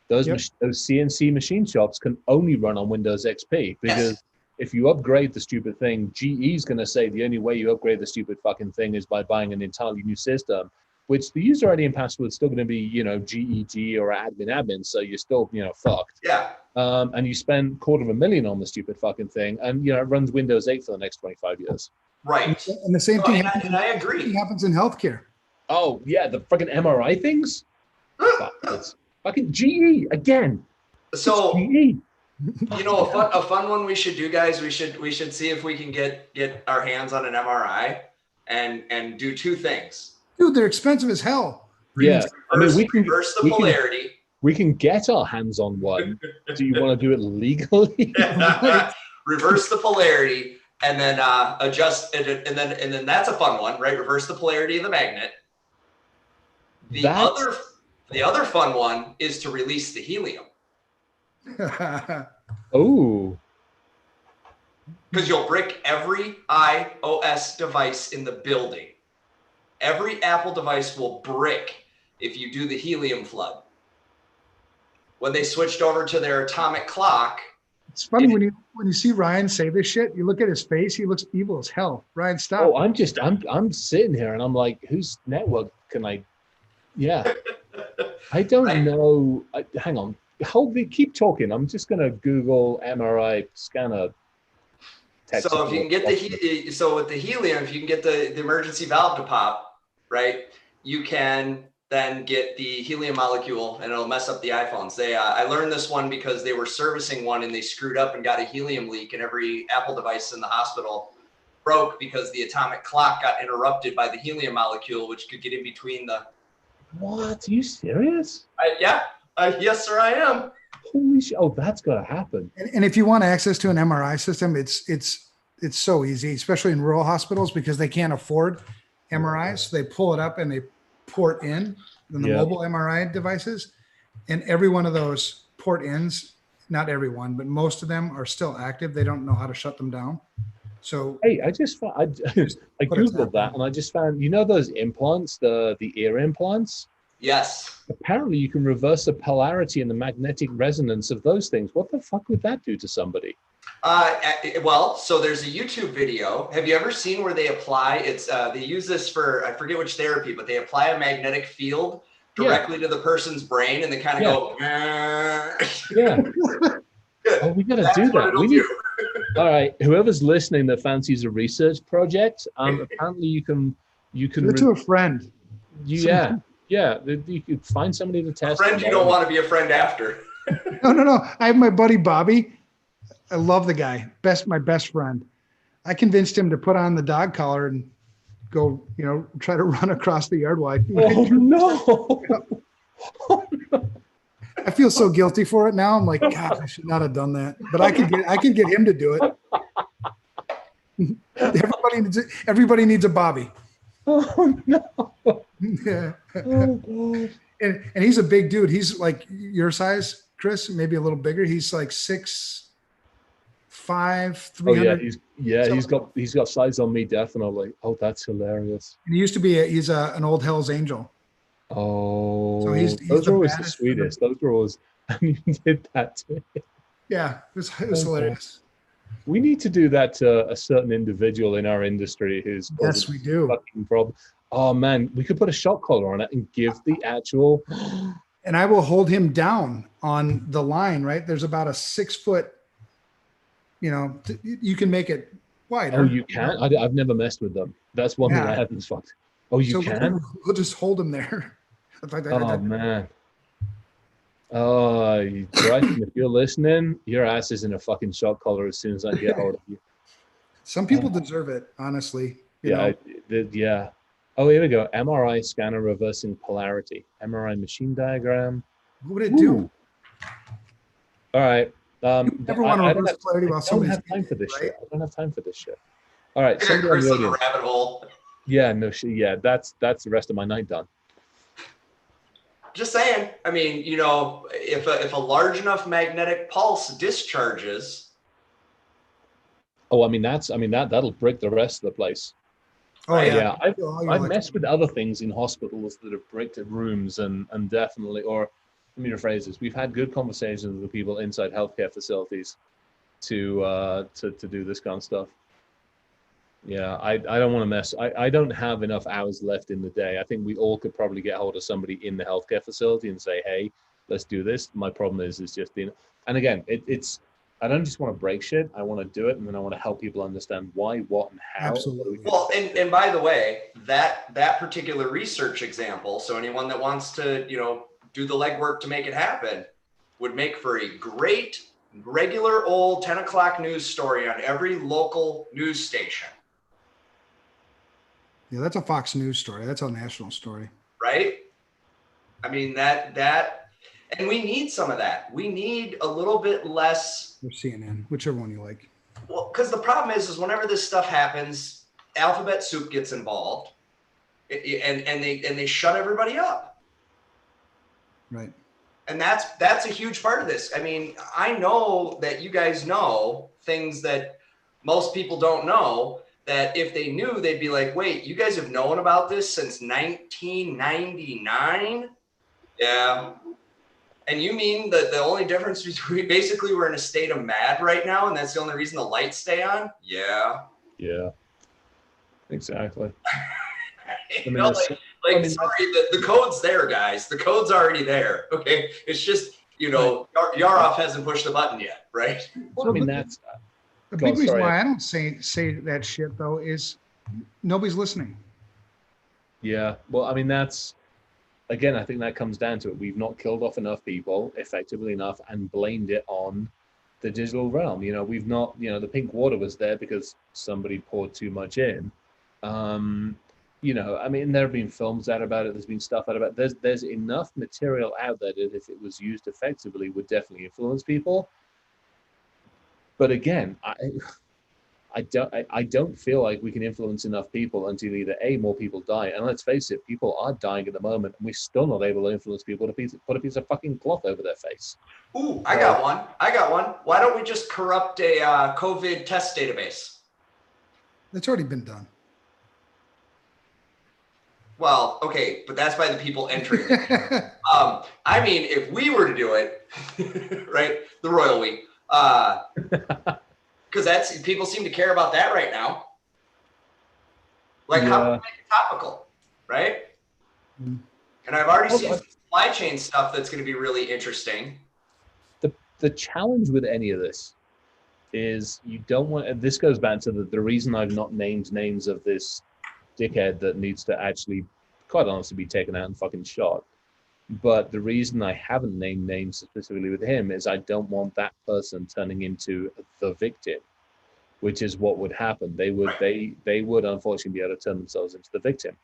Those CNC machine shops can only run on Windows XP, because if you upgrade the stupid thing, GE is going to say the only way you upgrade the stupid fucking thing is by buying an entirely new system, which the user ID and password is still going to be, GEG or admin. So you're still, fucked. Yeah. And you spend $250,000 on the stupid fucking thing, and it runs Windows 8 for the next 25 years. Right. And the same thing happens, and I agree. Happens in healthcare. Oh yeah, the fucking MRI things. It's fucking GE again. So GE. a fun one we should do, guys. We should see if we can get our hands on an MRI and do two things. Dude, they're expensive as hell. Yeah, we can reverse the polarity. We can get our hands on one. Do you want to do it legally? Reverse the polarity and then adjust it, and then that's a fun one, right? Reverse the polarity of the magnet. The other fun one is to release the helium. Oh. Because you'll brick every iOS device in the building. Every Apple device will brick if you do the helium flood. When they switched over to their atomic clock, It's funny when you see Ryan say this shit, you look at his face, he looks evil as hell. Ryan, stop. Oh, I'm sitting here and I'm like, whose network can I? Yeah, I don't know. Hang on, keep talking. I'm just gonna Google MRI scanner. So if you can get so with the helium, if you can get the emergency valve to pop, right, you can then get the helium molecule, and it'll mess up the iPhones. I learned this one because they were servicing one and they screwed up and got a helium leak, and every Apple device in the hospital broke because the atomic clock got interrupted by the helium molecule, which could get in between the. What? Are you serious? Yeah. Yes, sir, I am. Holy shit! Oh, that's gotta happen. And if you want access to an MRI system, it's so easy, especially in rural hospitals, because they can't afford MRIs. So they pull it up and they port in the mobile MRI devices, and every one of those port ins, not everyone, but most of them are still active. They don't know how to shut them down. So hey, I googled that and I just found, those implants, the ear implants. Yes. Apparently, you can reverse the polarity and the magnetic resonance of those things. What the fuck would that do to somebody? Well, so there's a YouTube video. Have you ever seen where they apply? They use this for, I forget which therapy, but they apply a magnetic field directly to the person's brain, and they kind of go. Yeah. Oh, we got to do that. We need. All right, whoever's listening that fancies a research project, apparently you can. Give it to a friend. Yeah. You could find somebody to test. A friend you don't want to be a friend after. No. I have my buddy Bobby. I love the guy. My best friend. I convinced him to put on the dog collar and go, try to run across the yard while Oh no. Oh, no. I feel so guilty for it now. I'm like, God, I should not have done that. But I could get him to do it. Everybody needs a Bobby. Oh no. Yeah. Oh God. And he's a big dude. He's like your size, Chris, maybe a little bigger. He's like 6'5", 300. He's got size on me, definitely. Oh, that's hilarious. And he used to be he's an old Hell's Angel. Oh, so he's those are always the baddest sweetest. Those were always, and you did that too. Yeah, it was hilarious. We need to do that to a certain individual in our industry who's yes, we do. Fucking problem. Oh man, we could put a shock collar on it and give the actual. And I will hold him down on the line. Right, there's about a 6 foot. You can make it wider. Oh, you can? I've never messed with them. That's one thing I haven't fucked. Oh, you can? We'll just hold him there. Oh man. Oh, Bryson, if you're listening, your ass is in a fucking shock collar as soon as I get hold of you. Some people deserve it, honestly. Yeah. Oh, here we go. MRI scanner reversing polarity. MRI machine diagram. What would it do? All right. You never want to reverse polarity while somebody's. I don't have time for this shit. I don't have time for this shit. All right. Chris in the rabbit hole. Yeah, no shit. Yeah, that's the rest of my night done. Just saying. I mean, if a large enough magnetic pulse discharges. Oh, I mean that'll break the rest of the place. Oh yeah. I've messed with other things in hospitals that have bricked rooms and definitely, or let me rephrase this. We've had good conversations with people inside healthcare facilities to do this kind of stuff. Yeah, I don't want to mess. I don't have enough hours left in the day. I think we all could probably get hold of somebody in the healthcare facility and say, hey, let's do this. My problem is just being, and again, it's, I don't just want to break shit. I want to do it. And then I want to help people understand why, what, and how. Absolutely. Well, and by the way, that particular research example, so anyone that wants to, do the legwork to make it happen, would make for a great regular old 10 o'clock news story on every local news station. Yeah, that's a Fox News story. That's a national story. Right? I mean, that, and we need some of that. We need a little bit less. Or CNN, whichever one you like. Well, because the problem is whenever this stuff happens, Alphabet Soup gets involved, and they shut everybody up. Right. And that's a huge part of this. I mean, I know that you guys know things that most people don't know, that if they knew, they'd be like, wait, you guys have known about this since 1999? Yeah. And you mean that the only difference between basically we're in a state of mad right now, and that's the only reason the lights stay on? Yeah. Yeah. Exactly. You know, sorry, the code's there, guys. The code's already there. Okay. It's just, Yaroff hasn't pushed the button yet, right? Well, I mean, that's the big reason why I don't say that shit though is nobody's listening. Yeah. Well, I mean, that's again, I think that comes down to it. We've not killed off enough people effectively enough and blamed it on the digital realm. We've not, the pink water was there because somebody poured too much in. I mean, there have been films out about it. There's been stuff out about it. There's enough material out there that if it was used effectively would definitely influence people. But again, I don't feel like we can influence enough people until either A, more people die, and let's face it, people are dying at the moment, and we're still not able to influence people to put a piece of fucking cloth over their face. Ooh, I got one. Why don't we just corrupt a COVID test database? That's already been done. Well, okay, but that's by the people entering. I mean, if we were to do it, right, the royal we, because people seem to care about that right now. Like, how can we make it topical, right? Mm-hmm. And I've already seen some supply chain stuff that's going to be really interesting. The challenge with any of this is you don't want, and this goes back to the reason I've not named names of this dickhead that needs to actually, quite honestly, be taken out and fucking shot. But the reason I haven't named names specifically with him is I don't want that person turning into the victim, which is what would happen. They would unfortunately be able to turn themselves into the victim.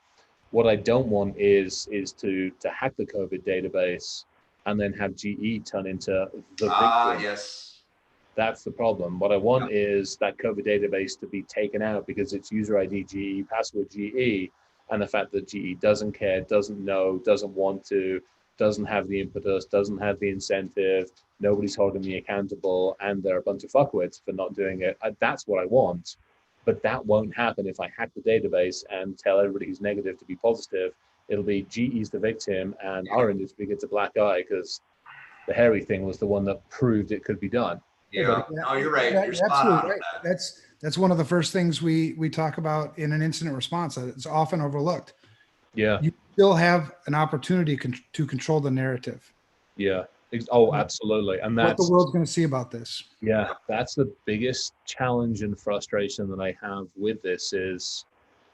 What I don't want is to hack the COVID database and then have GE turn into the victim. Yes. That's the problem. What I want is that COVID database to be taken out because it's user ID GE, password GE, and the fact that GE doesn't care, doesn't know, doesn't want to, doesn't have the impetus, doesn't have the incentive, nobody's holding me accountable, and they're a bunch of fuckwits for not doing it. That's what I want. But that won't happen if I hack the database and tell everybody who's negative to be positive. It'll be GE's the victim, and our industry gets a black eye because the hairy thing was the one that proved it could be done. Yeah. No, you're right. You're spot on right. That's one of the first things we talk about in an incident response. It's often overlooked. Yeah. You still have an opportunity to control the narrative. Yeah. Oh, absolutely. And that's what the world's going to see about this. Yeah. That's the biggest challenge and frustration that I have with this is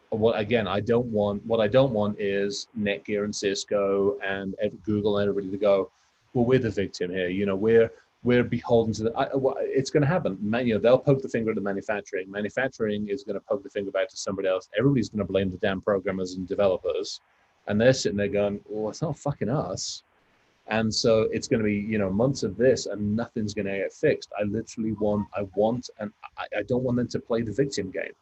what I don't want is Netgear and Cisco and Google and everybody to go, well, we're the victim here. We're beholden to it's going to happen. They'll poke the finger at the manufacturing. Manufacturing is going to poke the finger back to somebody else. Everybody's going to blame the damn programmers and developers. And they're sitting there going, well, it's not fucking us. And so it's going to be, months of this and nothing's going to get fixed. I literally want, and I don't want them to play the victim game.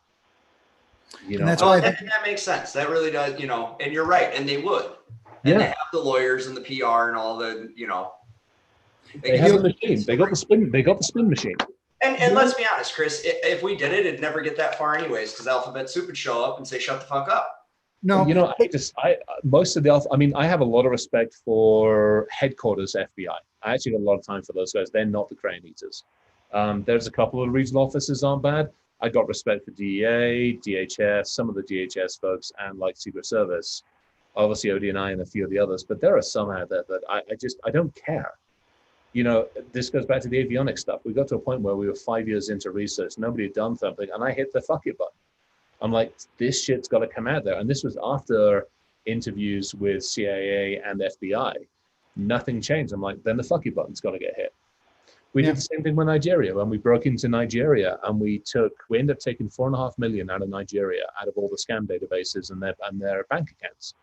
And that's why that makes sense. That really does, and you're right. And they would. And they have the lawyers and the PR and all the, They have the machine. They got the spin machine. And let's be honest, Chris, if we did it, it'd never get that far anyways, because Alphabet Soup would show up and say, shut the fuck up. No, most of I have a lot of respect for headquarters FBI. I actually got a lot of time for those guys. They're not the crane eaters. There's a couple of regional offices aren't bad. I got respect for DEA, DHS, some of the DHS folks, and like Secret Service, obviously ODNI and a few of the others. But there are some out there that I don't care. This goes back to the avionics stuff. We got to a point where we were 5 years into research. Nobody had done something, and I hit the fuck it button. I'm like, this shit's got to come out there. And this was after interviews with CIA and FBI. Nothing changed. I'm like, then the fuck it button's got to get hit. We did the same thing with Nigeria when we broke into Nigeria, and we ended up taking $4.5 million out of Nigeria, out of all the scam databases and their bank accounts.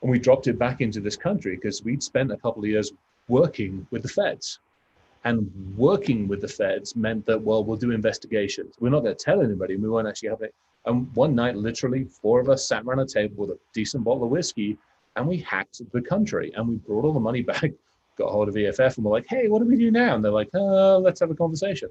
And we dropped it back into this country because we'd spent a couple of years working with the feds. And working with the feds meant that, well, we'll do investigations. We're not going to tell anybody. We won't actually have it. And one night, literally, 4 of us sat around a table with a decent bottle of whiskey, and we hacked the country. And we brought all the money back, got a hold of EFF, and we're like, hey, what do we do now? And they're like, let's have a conversation.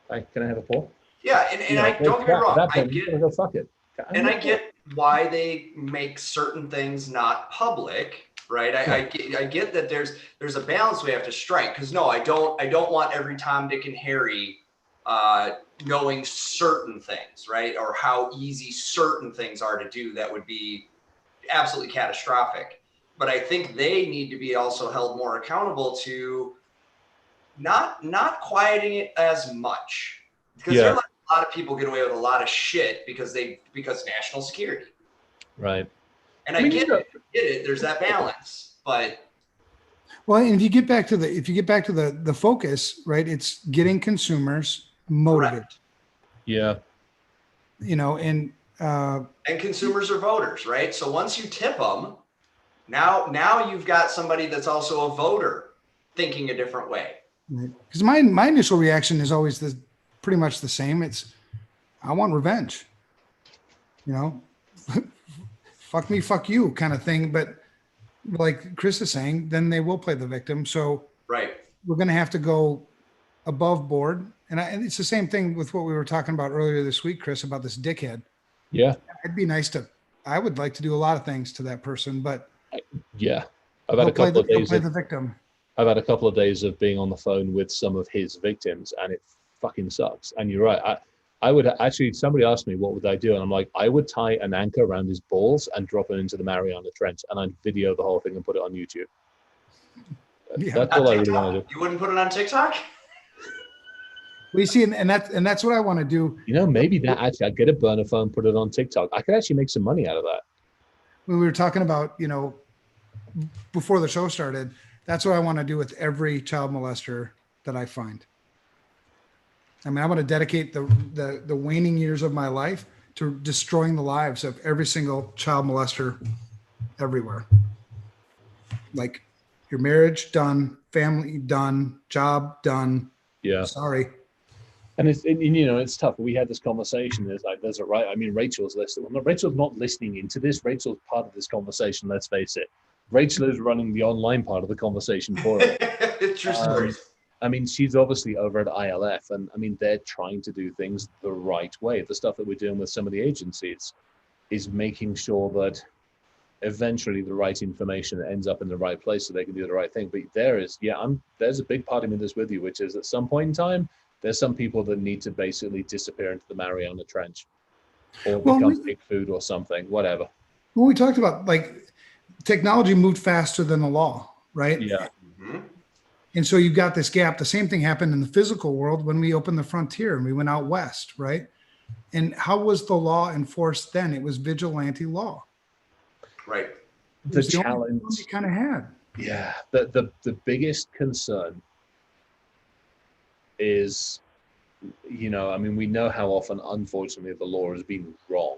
Can I have a pour? Yeah, and I don't get me wrong. I get, go fuck it. And I get why they make certain things not public, right? I get that there's a balance we have to strike, because no, I don't want every Tom, Dick, and Harry knowing certain things, right? Or how easy certain things are to do that would be absolutely catastrophic. But I think they need to be also held more accountable to not quieting it as much, because they're like, a lot of people get away with a lot of shit because national security. Right. And I get it. There's that balance, but Well, and if you get back to the focus, right? It's getting consumers motivated. correct. Yeah. And consumers are voters, right? So once you tip them, now you've got somebody that's also a voter thinking a different way. Because my initial reaction is always pretty much the same. It's, I want revenge, fuck me, fuck you kind of thing. But like Chris is saying, then they will play the victim. So right, we're going to have to go above board. And it's the same thing with what we were talking about earlier this week, Chris, about this dickhead. Yeah. I would like to do a lot of things to that person, but yeah, I've had a couple of days play the victim. I've had a couple of days of being on the phone with some of his victims, and it fucking sucks. And you're right. I would actually, somebody asked me, what would I do? And I'm like, I would tie an anchor around his balls and drop it into the Mariana Trench, and I'd video the whole thing and put it on YouTube. Yeah. That's all I really want to do. You wouldn't put it on TikTok? We see, and that's what I want to do. Maybe that actually, I'd get a burner phone, put it on TikTok. I could actually make some money out of that. When we were talking about, before the show started, that's what I want to do with every child molester that I find. I mean, I want to dedicate the waning years of my life to destroying the lives of every single child molester everywhere. Like, your marriage done, family done, job done. Yeah. Sorry. And it's tough. We had this conversation. It's like, there's a right. I mean, Rachel's listening. Well, no, Rachel's not listening into this. Rachel's part of this conversation. Let's face it. Rachel is running the online part of the conversation for us. It's true story. I mean, she's obviously over at ILF, and I mean, they're trying to do things the right way. The stuff that we're doing with some of the agencies is making sure that eventually the right information ends up in the right place so they can do the right thing. But there's a big part of me that's with you, which is at some point in time, there's some people that need to basically disappear into the Mariana Trench or become big food or something, whatever. Well, we talked about, like, technology moved faster than the law, right? Yeah. Mm-hmm. And so you've got this gap. The same thing happened in the physical world when we opened the frontier and we went out west, right? And how was the law enforced then? It was vigilante law. Right. The challenge you kind of had. Yeah. The biggest concern is, I mean, we know how often, unfortunately, the law has been wrong.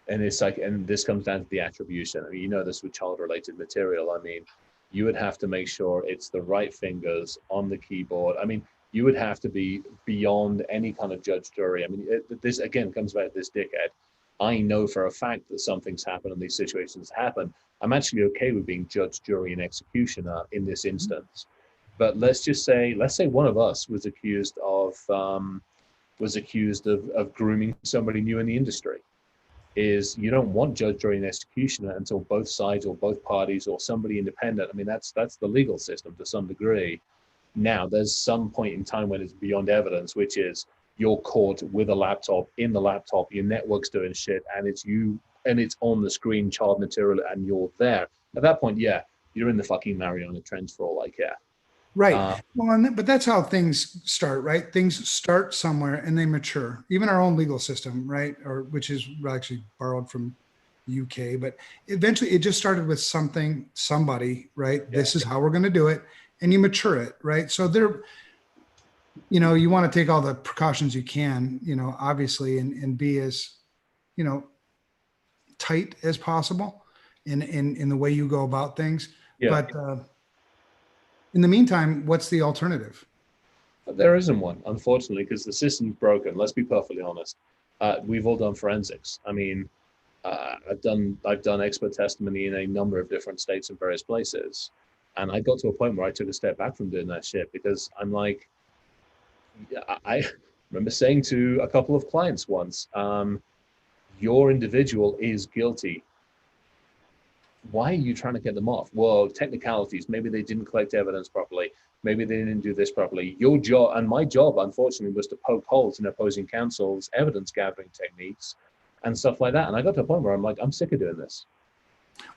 And it's like, and this comes down to the attribution. I mean, this with child-related material. I mean, you would have to make sure it's the right fingers on the keyboard. I mean, you would have to be beyond any kind of judge, jury. I mean, this again comes back to this dickhead. I know for a fact that something's happened and these situations happen. I'm actually okay with being judge, jury, and executioner in this instance. But let's say one of us was accused of grooming somebody new in the industry. Is you don't want judge, jury, and executioner until both sides or both parties or somebody independent. I mean, that's the legal system to some degree. Now, there's some point in time when it's beyond evidence, which is you're caught with a laptop, in the laptop, your network's doing shit, and it's you, and it's on the screen, child material, and you're there. At that point, yeah, you're in the fucking Mariana Trench for all I care. Right. But that's how things start, right? Things start somewhere and they mature. Even our own legal system, right? Which is actually borrowed from the UK, but eventually it just started with somebody, right? Yeah. This is how we're going to do it. And you mature it, right? So you want to take all the precautions you can, obviously, and be as, tight as possible in the way you go about things. Yeah. But, in the meantime, what's the alternative? There isn't one, unfortunately, because the system's broken. Let's be perfectly honest. We've all done forensics. I mean, I've done expert testimony in a number of different states and various places, and I got to a point where I took a step back from doing that shit because I'm like, I remember saying to a couple of clients once, your individual is guilty. why are you trying to get them off? Well, technicalities. Maybe they didn't collect evidence properly. Maybe they didn't do this properly. Your job and my job, unfortunately, was to poke holes in opposing counsel's evidence gathering techniques and stuff like that. And I got to a point where I'm like, I'm sick of doing this.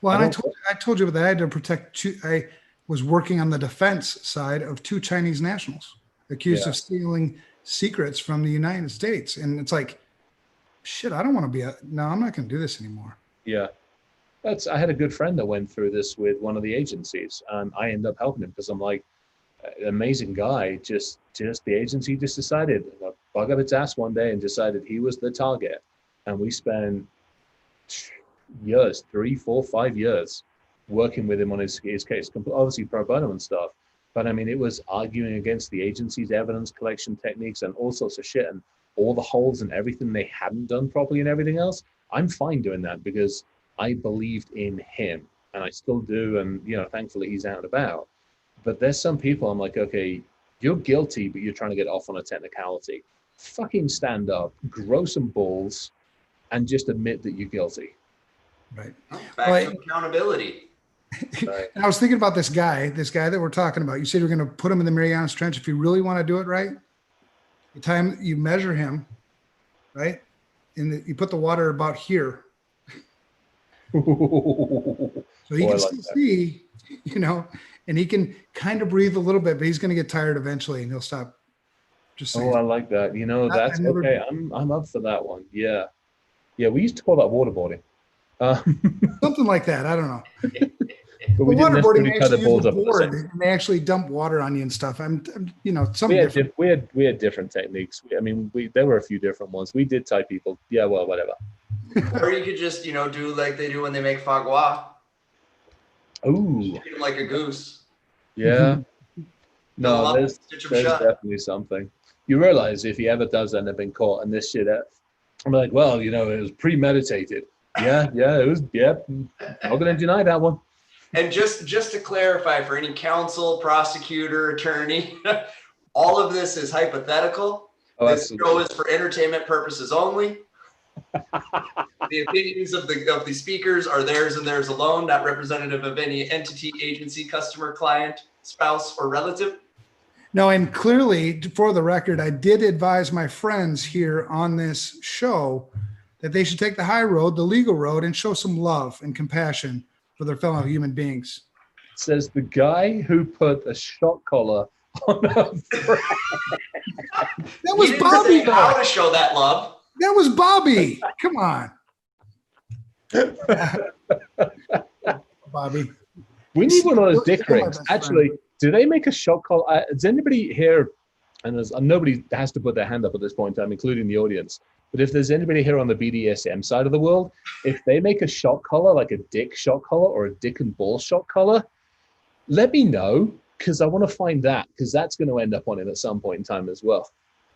Well, and I told you that I had to protect I was working on the defense side of 2 Chinese nationals accused of stealing secrets from the United States. And it's like, shit, I don't want to be no, I'm not going to do this anymore. Yeah. I had a good friend that went through this with one of the agencies, and I ended up helping him because I'm like, amazing guy. Just the agency just decided, bug up its ass one day and decided he was the target. And we spent years, 3, 4, 5 years working with him on his case, obviously pro bono and stuff. But I mean, it was arguing against the agency's evidence collection techniques and all sorts of shit and all the holes and everything they hadn't done properly and everything else. I'm fine doing that because I believed in him, and I still do. And, you know, thankfully he's out and about. But there's some people I'm like, okay, you're guilty, but you're trying to get off on a technicality. Fucking stand up, grow some balls, and just admit that you're guilty. Right. Back to accountability. Right. And I was thinking about this guy that we're talking about. You said you're going to put him in the Marianas Trench. If you really want to do it right, the time you measure him, right? And you put the water about here. So he can still see, you know, and he can kind of breathe a little bit, but he's going to get tired eventually and he'll stop. Just saying. I like that. You know, that's okay. I'm up for that one. Yeah. Yeah, we used to call that waterboarding. Something like that. I don't know. But we didn't waterboarding necessarily cut the balls up. board, and they actually dump water on you and stuff. I'm you know, we had different techniques. I mean, there were a few different ones. We did tie people. Yeah, well, whatever. Or you could just, you know, do like they do when they make foie gras. Ooh. Treat them like a goose. Yeah. No, there's shut. definitely something. You realize if he ever does end up in court and this shit, I'm like, well, you know, it was premeditated. Yeah, it was. Yep. I'm not going to deny that one. And just to clarify for any counsel, prosecutor, attorney, all of this is hypothetical. This show is for entertainment purposes only. The opinions of the speakers are theirs and theirs alone, not representative of any entity, agency, customer, client, spouse, or relative. No, and clearly, for the record, I did advise my friends here on this show that they should take the high road, the legal road, and show some love and compassion for their fellow human beings. Says the guy who put a shock collar on a friend. That was Bobby. How to show that love? That was Bobby. Come on, Bobby. We need one of those dick rings. Actually, do they make a shock collar? Does anybody here? And nobody has to put their hand up at this point in time, including the audience. But if there's anybody here on the BDSM side of the world, if they make a shock collar, like a dick shock collar or a dick and ball shock collar, let me know, because I want to find that, because that's going to end up on it at some point in time as well.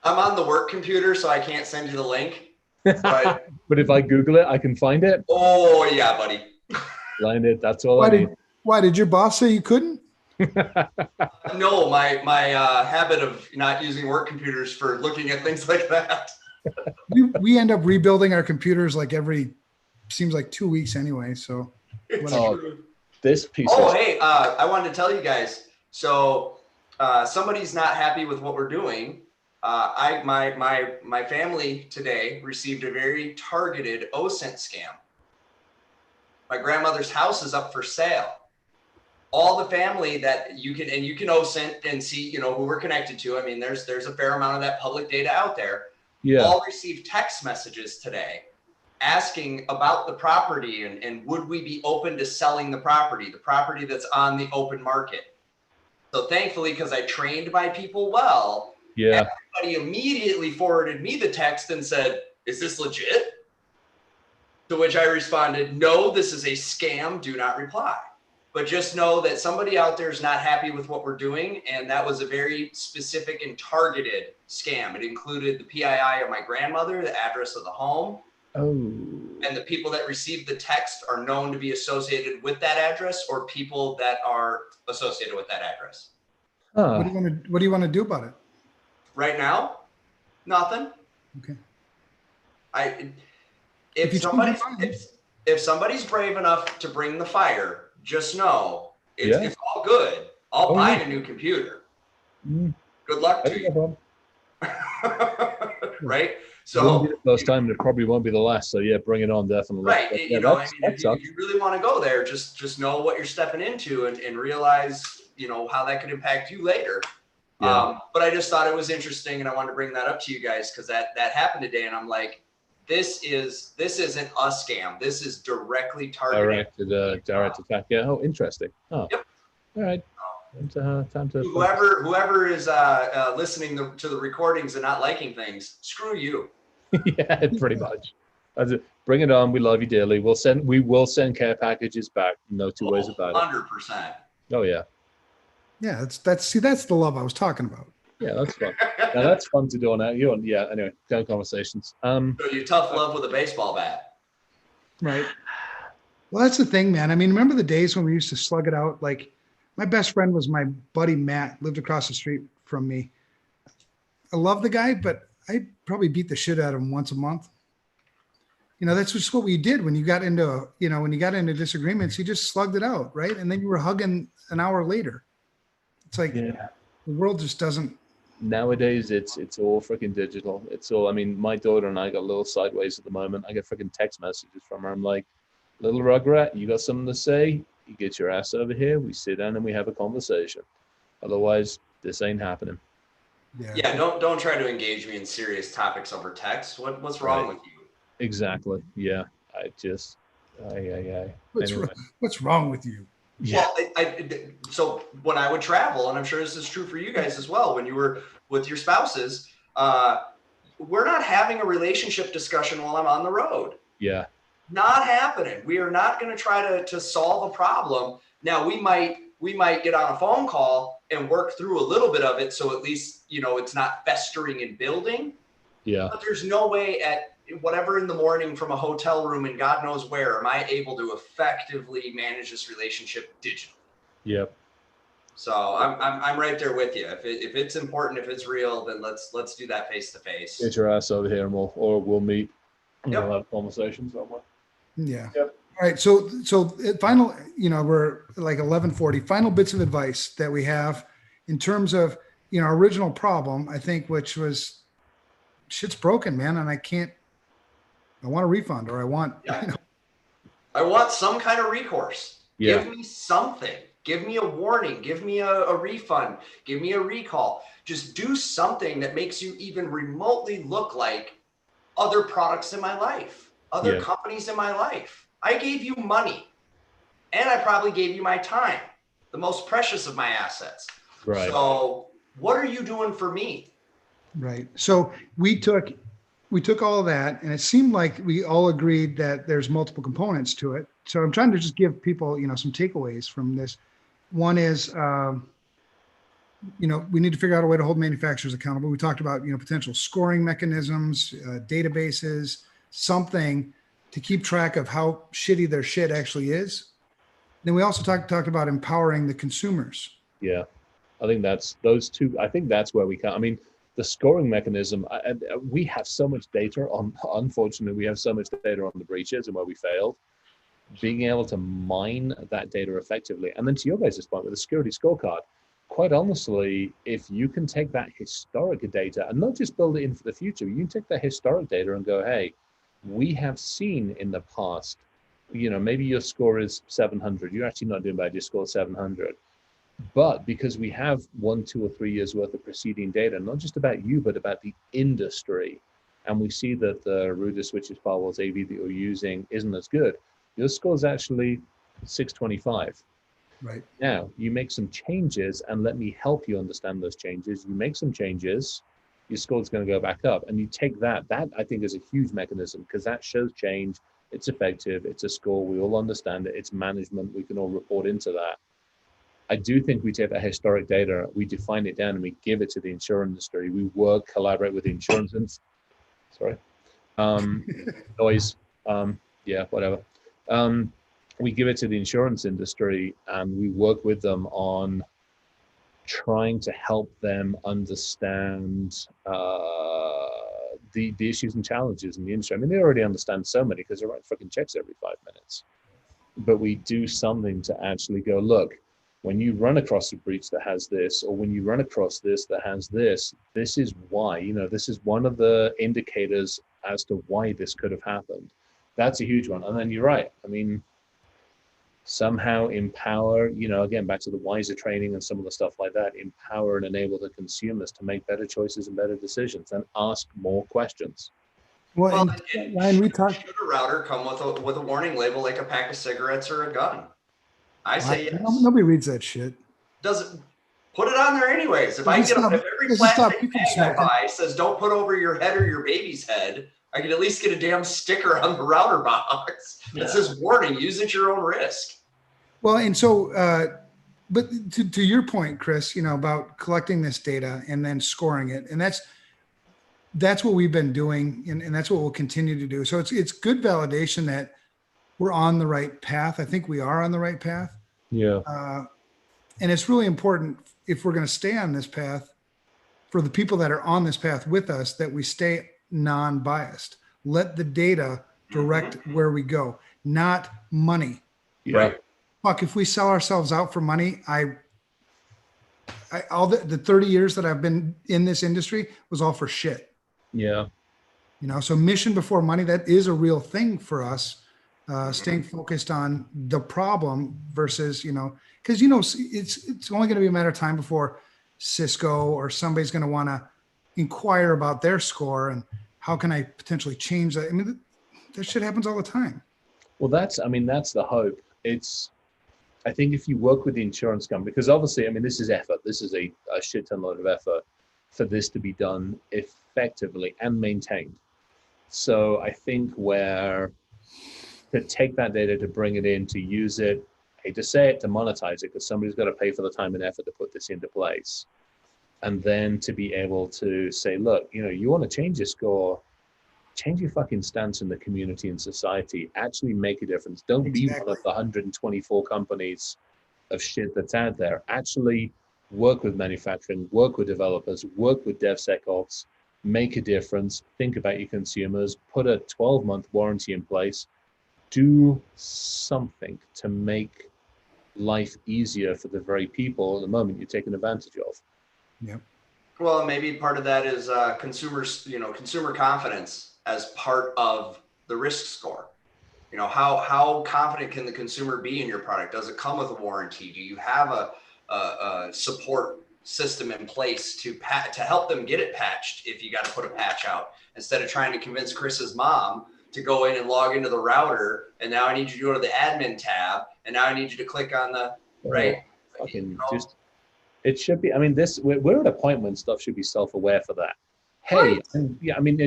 I'm on the work computer, so I can't send you the link. But if I Google it, I can find it. Oh, yeah, buddy. Find it. That's all I need. Why did your boss say you couldn't? No, my habit of not using work computers for looking at things like that. We end up rebuilding our computers like seems like 2 weeks anyway. So this piece. Hey, I wanted to tell you guys. So somebody's not happy with what we're doing. My family today received a very targeted OSINT scam. My grandmother's house is up for sale. All the family that you can OSINT and see, you know, who we're connected to. I mean, there's a fair amount of that public data out there. Yeah. All received text messages today asking about the property and would we be open to selling the property that's on the open market. So thankfully, because I trained my people well, everybody immediately forwarded me the text and said, is this legit? To which I responded, no, this is a scam. Do not reply. But just know that somebody out there is not happy with what we're doing. And that was a very specific and targeted scam. It included the PII of my grandmother, the address of the home. Oh. And the people that received the text are known to be associated with that address or people that are associated with that address. What do you want to do about it? Right now, nothing. Okay. If if somebody's brave enough to bring the fire, just know it's, Yeah. it's all good. I'll Oh, buy yeah. a new computer. Mm, Good luck I to think you. no problem. Right? Wouldn't be So, the first time, and it probably won't be the last. So yeah, bring it on, definitely. right. But yeah, You know, I mean, that if sucks. you really want to go there, just know what you're stepping into and realize, you know, how that could impact you later. Yeah. But I just thought it was interesting, and I wanted to bring that up to you guys because that happened today, and I'm like, this isn't a scam. This is directly targeting Direct attack. Yeah. Oh, interesting. Oh, Yep. all right. Time to whoever is listening to the recordings and not liking things. Screw you. yeah, pretty much. That's it. Bring it on. We love you dearly. We will send care packages back. No two ways about it. 100%. Oh yeah. Yeah, that's the love I was talking about. Yeah, that's fun. Now that's fun to do on that. Yeah. Anyway, kind of conversations. So you tough love with a baseball bat. Right. Well, that's the thing, man. I mean, remember the days when we used to slug it out? Like, my best friend was my buddy Matt, lived across the street from me. I love the guy, but I probably beat the shit out of him once a month. You know, that's just what we did when you got into, when you got into disagreements, you just slugged it out, right? And then you were hugging an hour later. It's like Yeah. the world just doesn't. Nowadays, it's all freaking digital. It's all. I mean, my daughter and I got a little sideways at the moment. I get freaking text messages from her. I'm like, little rugrat, you got something to say? You get your ass over here. We sit down and we have a conversation. Otherwise, this ain't happening. Yeah, don't try to engage me in serious topics over text. What's wrong with you? Exactly. Yeah. What's wrong with you? Yeah. Well, so when I would travel, and I'm sure this is true for you guys as well, when you were with your spouses, we're not having a relationship discussion while I'm on the road. Yeah. Not happening. We are not going to try to solve a problem. Now we might get on a phone call and work through a little bit of it, so at least it's not festering and building. Yeah. But there's no way at whatever in the morning from a hotel room and God knows where am I able to effectively manage this relationship digitally. Yep. So I'm right there with you. If it's important, if it's real, then let's do that face to face. Get your ass over here and we'll meet. And Yep. we'll have conversations somewhere. Yeah. Yep. All right. So final, we're like 11:40. Final bits of advice that we have in terms of, our original problem, I think, which was shit's broken, man. And I want a refund, or I want, I want some kind of recourse. Yeah. Give me something. Give me a warning. Give me a refund. Give me a recall. Just do something that makes you even remotely look like other products in my life, other companies in my life. I gave you money, and I probably gave you my time, the most precious of my assets. Right. So what are you doing for me? Right. So we took all of that, and it seemed like we all agreed that there's multiple components to it. So I'm trying to just give people, some takeaways from this. One is, we need to figure out a way to hold manufacturers accountable. We talked about, potential scoring mechanisms, databases, something to keep track of how shitty their shit actually is. Then we also talked about empowering the consumers. Yeah. I think that's those two. I think that's where we can. I mean, the scoring mechanism, we have so much data on, unfortunately, we have so much data on the breaches and where we failed. Being able to mine that data effectively. And then to your guys' point with the security scorecard, quite honestly, if you can take that historic data and not just build it in for the future, you can take that historic data and go, hey, we have seen in the past, maybe your score is 700. You're actually not doing bad, your score is 700. But because we have 1, 2, or 3 years worth of preceding data, not just about you, but about the industry, and we see that the router switches, firewalls, AV that you're using isn't as good, your score is actually 625. Right. Now, you make some changes, and let me help you understand those changes. You make some changes, your score is going to go back up. And you take that I think is a huge mechanism, because that shows change. It's effective. It's a score. We all understand it. It's management. We can all report into that. I do think we take that historic data, we define it down, and we give it to the insurance industry. We collaborate with the insurance. Sorry. Noise. Yeah, whatever. We give it to the insurance industry, and we work with them on trying to help them understand the issues and challenges in the industry. I mean, they already understand so many because they write freaking checks every 5 minutes. But we do something to actually go, look, when you run across a breach that has this, or when you run across this that has this, this is why, this is one of the indicators as to why this could have happened. That's a huge one. And then you're right. I mean, somehow empower, again, back to the wiser training and some of the stuff like that, empower and enable the consumers to make better choices and better decisions and ask more questions. Well, and Ryan, we talked. Should a router come with a warning label like a pack of cigarettes or a gun? I say yes. Nobody reads that shit. Doesn't put it on there anyways. If if every plastic bag I buy says don't put over your head or your baby's head, I can at least get a damn sticker on the router box that says warning, use at your own risk. Well, and so, but to your point, Chris, about collecting this data and then scoring it, and that's what we've been doing, and that's what we'll continue to do. So it's good validation that we're on the right path. I think we are on the right path. Yeah. And it's really important, if we're going to stay on this path, for the people that are on this path with us, that we stay non-biased. Let the data direct where we go, not money. Yeah. Fuck, if we sell ourselves out for money, all the 30 years that I've been in this industry was all for shit. Yeah. So mission before money, that is a real thing for us. Staying focused on the problem versus, because, it's only going to be a matter of time before Cisco or somebody's going to want to inquire about their score and how can I potentially change that? I mean, that shit happens all the time. Well, that's the hope. I think if you work with the insurance company, because obviously, this is effort. This is a shit ton load of effort for this to be done effectively and maintained. So I think to take that data, to bring it in, to use it, to say it, to monetize it, because somebody's got to pay for the time and effort to put this into place. And then to be able to say, look, you want to change your score, change your fucking stance in the community and society, actually make a difference. Don't be one of the 124 companies of shit that's out there. Actually work with manufacturing, work with developers, work with DevSecOps, make a difference, think about your consumers, put a 12-month warranty in place, do something to make life easier for the very people at the moment you're taking advantage of. Yeah. Well, maybe part of that is consumer confidence as part of the risk score. How confident can the consumer be in your product? Does it come with a warranty? Do you have a support system in place to help them get it patched if you got to put a patch out, instead of trying to convince Chris's mom to go in and log into the router, and now I need you to go to the admin tab, and now I need you to click on the right. It should be. We're at a point when stuff should be self-aware for that. Hey, right. and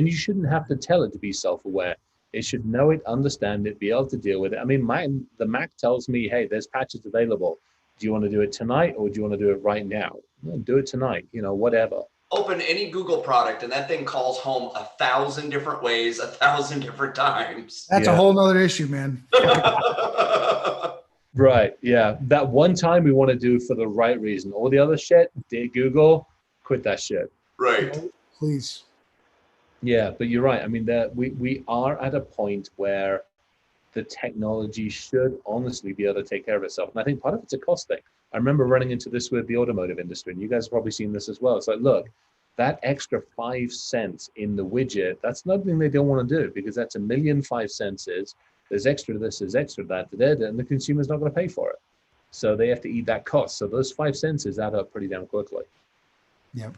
you shouldn't have to tell it to be self-aware. It should know it, understand it, be able to deal with it. The Mac tells me, hey, there's patches available. Do you want to do it tonight, or do you want to do it right now? Do it tonight. Whatever. Open any Google product and that thing calls home 1,000 different ways, 1,000 different times. That's a whole nother issue, man. Right. Yeah. That one time we want to do for the right reason. All the other shit, dear Google, quit that shit. Right. Please. Yeah, but you're right. We are at a point where the technology should honestly be able to take care of itself. And I think part of it's a cost thing. I remember running into this with the automotive industry, and you guys have probably seen this as well. It's like, look, that extra 5 cents in the widget, that's nothing they don't want to do, because that's 1,000,005 cents. There's extra this, there's extra that, and the consumer's not going to pay for it. So they have to eat that cost. So those 5 cents add up pretty damn quickly. Yep.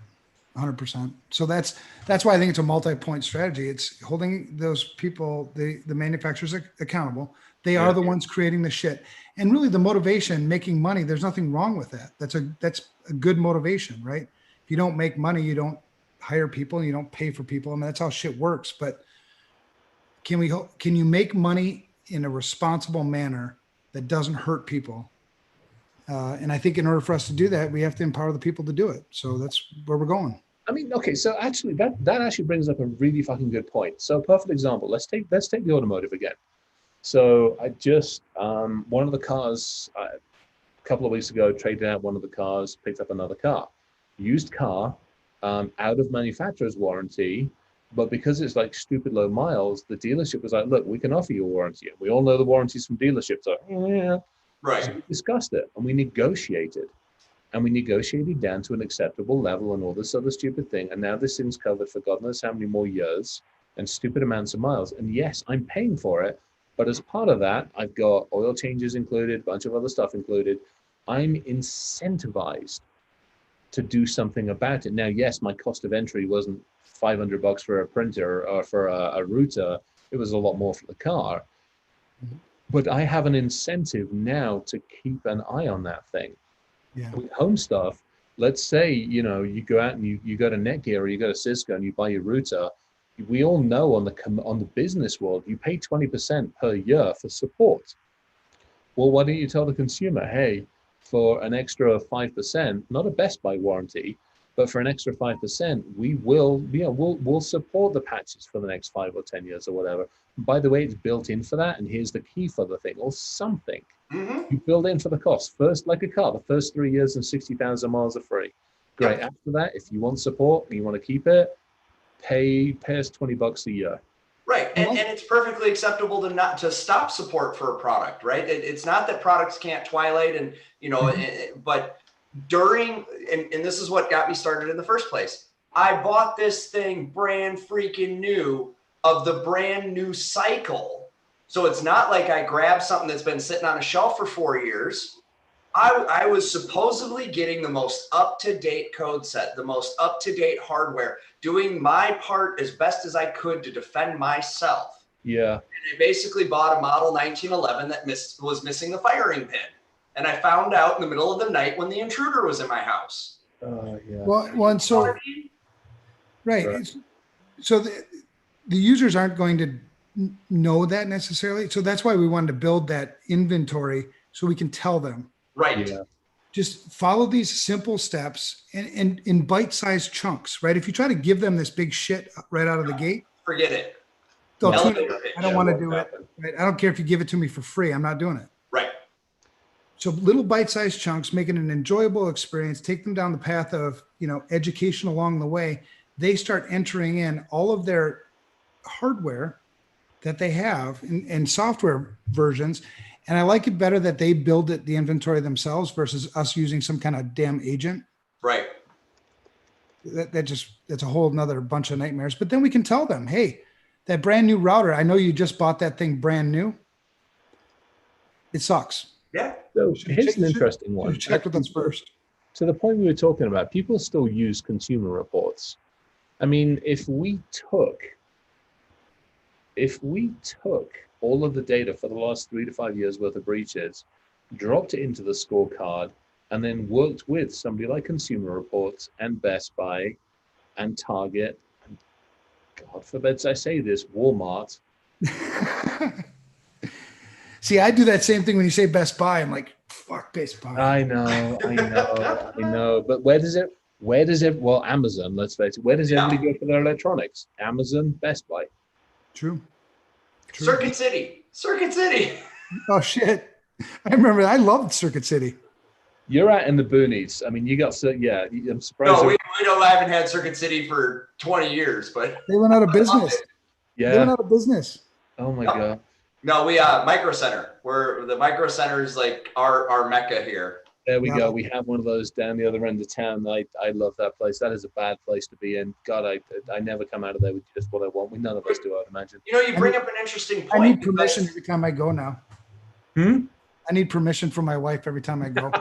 100%. So that's why I think it's a multi-point strategy. It's holding those people, the manufacturers, accountable. They are the ones creating the shit. And really the motivation, making money, there's nothing wrong with that. That's a good motivation, right? If you don't make money, you don't hire people and you don't pay for people. That's how shit works. But can you make money in a responsible manner that doesn't hurt people? And I think in order for us to do that, we have to empower the people to do it. So that's where we're going. Okay, so actually that actually brings up a really fucking good point. So perfect example. Let's take the automotive again. So I just one of the cars a couple of weeks ago, traded out one of the cars, picked up another car, used car, out of manufacturer's warranty, But because it's like stupid low miles, the dealership was like, look, we can offer you a warranty. We all know the warranties from dealerships are, yeah. Right. So we discussed it and we negotiated. And we negotiated down to an acceptable level and all this other stupid thing. And now this thing's covered for God knows how many more years and stupid amounts of miles. And yes, I'm paying for it. But as part of that, I've got oil changes included, a bunch of other stuff included. I'm incentivized to do something about it. Now, yes, my cost of entry wasn't $500 for a printer or for a router. It was a lot more for the car. But I have an incentive now to keep an eye on that thing. Yeah. With home stuff, let's say, you go out and you go to Netgear or you go to Cisco and you buy your router. We all know on the business world, you pay 20% per year for support. Well, why don't you tell the consumer, hey, for an extra 5%, not a Best Buy warranty, but for an extra 5%, we'll support the patches for the next 5 or 10 years or whatever. By the way, it's built in for that, and here's the key for the thing, or something. Mm-hmm. You build in for the cost. First, like a car, the first 3 years and 60,000 miles are free. Great. Yep. After that, if you want support and you want to keep it, pay us $20 a year. Right. And it's perfectly acceptable to not to stop support for a product, right? It's not that products can't twilight and, but during, and this is what got me started in the first place. I bought this thing brand freaking new of the brand new cycle. So it's not like I grabbed something that's been sitting on a shelf for 4 years. I was supposedly getting the most up-to-date code set, the most up-to-date hardware, doing my part as best as I could to defend myself. Yeah. And I basically bought a model 1911 that was missing the firing pin. And I found out in the middle of the night when the intruder was in my house. Yeah. Well, and so, right. So the users aren't going to know that necessarily. So that's why we wanted to build that inventory so we can tell them. Right. Yeah. Just follow these simple steps and in bite-sized chunks, right? If you try to give them this big shit right out of the gate, forget it. They'll tune Elevator it. pitch. I don't want to do it. Right? I don't care if you give it to me for free. I'm not doing it. Right. So little bite-sized chunks, make it an enjoyable experience, take them down the path of, education along the way. They start entering in all of their hardware that they have in software versions. And I like it better that they build the inventory themselves versus us using some kind of damn agent. Right. That's a whole nother bunch of nightmares. But then we can tell them, hey, that brand new router, I know you just bought that thing brand new. It sucks. Yeah. So here's an interesting one. Check with us first. To the point we were talking about, people still use consumer reports. I mean, if we took all of the data for the last 3 to 5 years worth of breaches, dropped it into the scorecard, and then worked with somebody like Consumer Reports and Best Buy and Target, and God forbid I say this, Walmart. See, I do that same thing when you say Best Buy. I'm like, fuck Best Buy. I know. But where does it, well, Amazon, let's face it, where does everybody go for their electronics? Amazon, Best Buy. True. Circuit City. Oh, shit. I remember that. I loved Circuit City. You're out in the boonies. I mean, you got, I'm surprised. No, I haven't had Circuit City for 20 years, but. They went out of business. Yeah. They went out of business. Oh, my God. No, we Micro Center. The Micro Center is like our mecca here. There we go. We have one of those down the other end of town. I love that place. That is a bad place to be in. God, I never come out of there with just what I want. None of us do, I'd imagine. You bring up an interesting point. I need permission every time I go now. I need permission from my wife every time I go.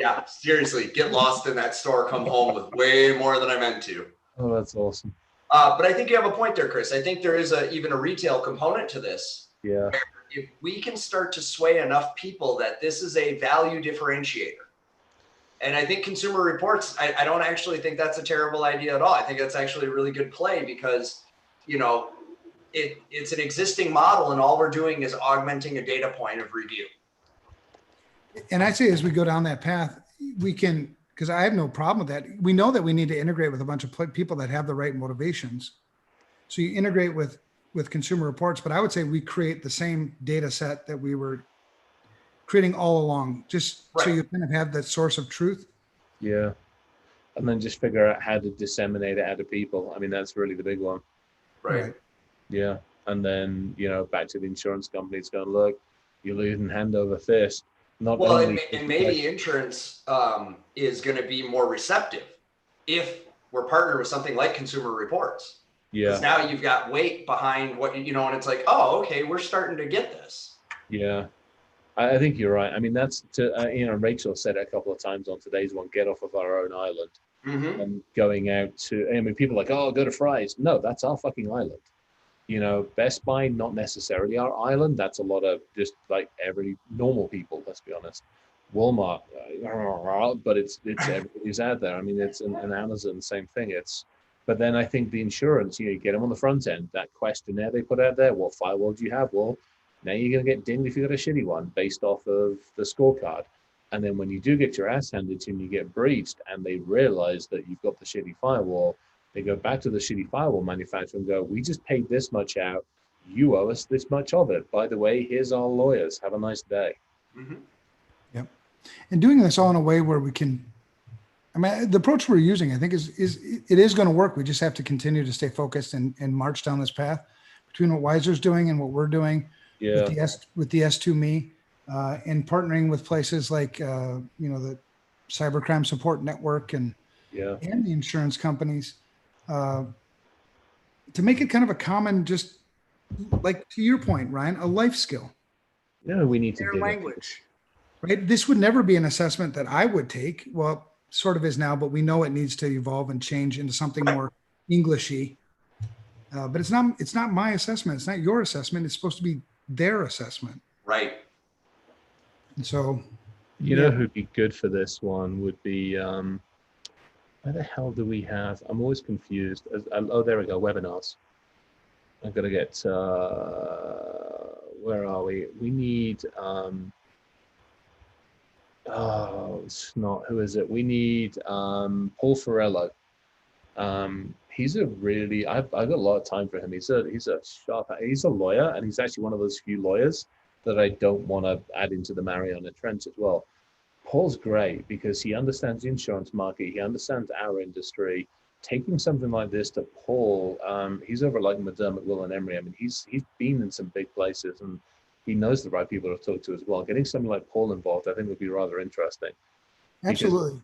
Yeah, seriously, get lost in that store, come home with way more than I meant to. Oh, that's awesome. But I think you have a point there, Chris. I think there is even a retail component to this. Yeah. If we can start to sway enough people that this is a value differentiator. And I think Consumer Reports, I don't actually think that's a terrible idea at all. I think that's actually a really good play because, it's an existing model and all we're doing is augmenting a data point of review. And I say as we go down that path, we can, because I have no problem with that. We know that we need to integrate with a bunch of people that have the right motivations. So you integrate with Consumer Reports, but I would say we create the same data set that we were creating all along, just so you kind of have that source of truth. Yeah. and then just figure out how to disseminate it out to people. I mean, that's really the big one. Right. Yeah. And then, back to the insurance companies going, look, you're losing hand over fist. Not Well, only and maybe insurance is going to be more receptive if we're partnered with something like Consumer Reports. Because now you've got weight behind what, and it's like, oh, okay, we're starting to get this. Yeah. I think you're right. I mean, that's Rachel said it a couple of times on today's one, get off of our own island. Mm-hmm. And going out to, I mean, people are like, oh, go to Fry's. No, that's our fucking island. Best Buy, not necessarily our island. That's a lot of just like every normal people, let's be honest. Walmart, but it's everybody's out there. I mean, it's an Amazon, same thing. But then I think the insurance, you get them on the front end, that questionnaire they put out there, what firewall do you have? Well, now you're going to get dinged if you got a shitty one based off of the scorecard. And then when you do get your ass handed to you and you get breached and they realize that you've got the shitty firewall, they go back to the shitty firewall manufacturer and go, we just paid this much out. You owe us this much of it. By the way, here's our lawyers. Have a nice day. Mm-hmm. Yep. And doing this all in a way where we can, I mean, the approach we're using, I think it is going to work. We just have to continue to stay focused and march down this path between what Weiser's doing and what we're doing with the S2Me and partnering with places like, the Cybercrime Support Network and the insurance companies to make it kind of a common, just like to your point, Ryan, a life skill. Yeah, we need to their language. Right? This would never be an assessment that I would take. Well, sort of is now, but we know it needs to evolve and change into something more Englishy. But it's not my assessment. It's not your assessment. It's supposed to be their assessment. Right. And so, know who'd be good for this one would be, where the hell do we have? I'm always confused. Oh, there we go. Webinars. I'm going to get, where are we? We need, it's not, who is it? We need Paul Farello. He's a really, I've got a lot of time for him. He's a sharp, he's a lawyer, and he's actually one of those few lawyers that I don't want to add into the Mariana Trench as well. Paul's great because he understands the insurance market. He understands our industry. Taking something like this to Paul, he's over like McDermott, Will and Emery. I mean, he's been in some big places and he knows the right people to talk to as well. Getting something like Paul involved, I think would be rather interesting. Absolutely.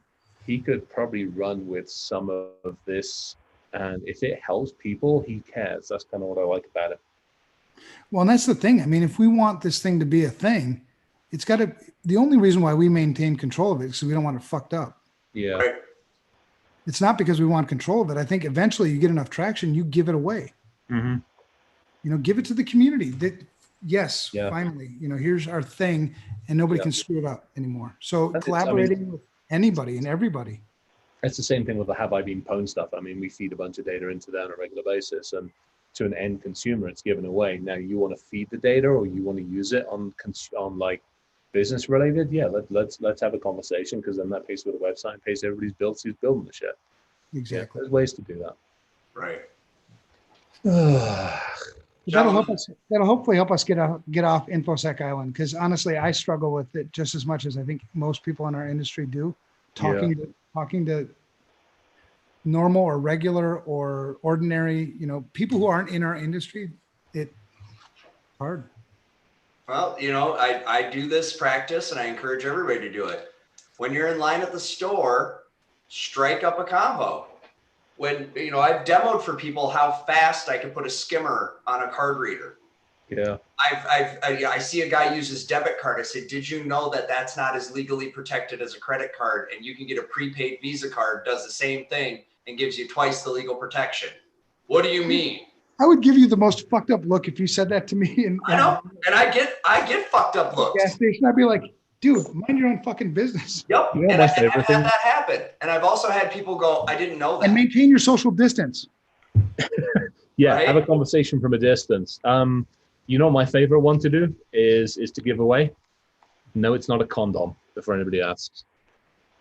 He could probably run with some of this, and if it helps people, he cares. That's kind of what I like about it. Well, and that's the thing. I mean, if we want this thing to be a thing, it's got to, the only reason why we maintain control of it is because we don't want it fucked up. Yeah. Right. It's not because we want control of it. I think eventually you get enough traction, you give it away. Mm-hmm. Give it to the community. That finally, here's our thing, and nobody can screw it up anymore. So that's collaborating with anybody and everybody. It's the same thing with the Have I Been Pwned stuff. I mean, we feed a bunch of data into that on a regular basis, and to an end consumer, it's given away. Now, you want to feed the data, or you want to use it on like business related? Yeah, let's have a conversation, because then that pays for the website, pays everybody's bills who's building the shit. Exactly. Yeah, there's ways to do that. Right. That'll hopefully help us get off InfoSec Island, because honestly, I struggle with it just as much as I think most people in our industry do. Talking to normal or regular or ordinary, people who aren't in our industry, it's hard. Well, I do this practice and I encourage everybody to do it. When you're in line at the store, strike up a convo. When, I've demoed for people how fast I can put a skimmer on a card reader. Yeah. I see a guy use his debit card. I said, did you know that that's not as legally protected as a credit card? And you can get a prepaid Visa card, does the same thing and gives you twice the legal protection. What do you mean? I would give you the most fucked up look if you said that to me. And I know, and I get fucked up looks. Gas station, I'd be like, dude, mind your own fucking business. Yep. And I've had that happen. And I've also had people go, I didn't know that. And maintain your social distance. Yeah, right? Have a conversation from a distance. My favorite one to do is to give away. No, it's not a condom, before anybody asks.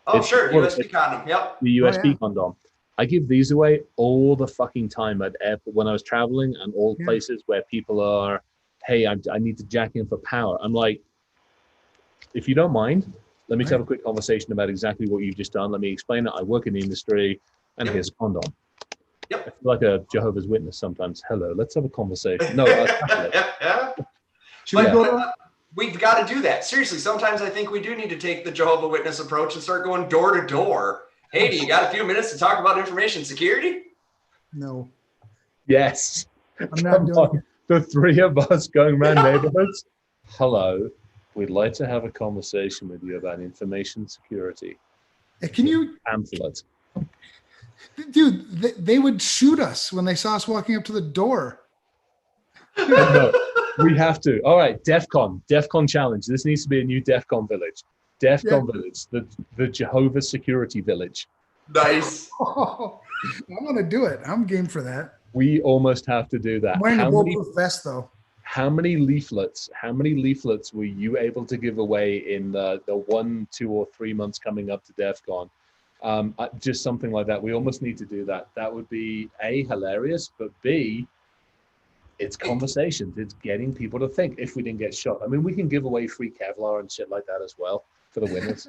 Oh, sure. USB condom. Yep. The USB condom. I give these away all the fucking time at airport when I was traveling, and all places where people are, hey, I need to jack in for power. I'm like, if you don't mind, Let me Right. have a quick conversation about exactly what you've just done. Let me explain it. I work in the industry, and Yep. here's a condom. Yep. I feel like a Jehovah's Witness sometimes. Hello, let's have a conversation. No, Yeah. Should we But go to? we've got to do that. Seriously, sometimes I think we do need to take the Jehovah Witness approach and start going door to door. Hey, do you got a few minutes to talk about information security? No, yes. I'm not doing it. The three of us going around neighborhoods. Hello, we'd like to have a conversation with you about information security. Can you, Pamphlet. dude? They would shoot us when they saw us walking up to the door. No, we have to. All right, DEF CON challenge. This needs to be a new DEF CON village. DEF CON village, the Jehovah Security Village. Nice. Oh, I'm gonna do it. I'm game for that. We almost have to do that. I'm wearing a bulletproof vest though. How many leaflets were you able to give away in the 1, 2, or 3 months coming up to DEF CON? Just something like that. We almost need to do that. That would be A, hilarious, but B, it's conversations. It's getting people to think if we didn't get shot. I mean, we can give away free Kevlar and shit like that as well for the winners.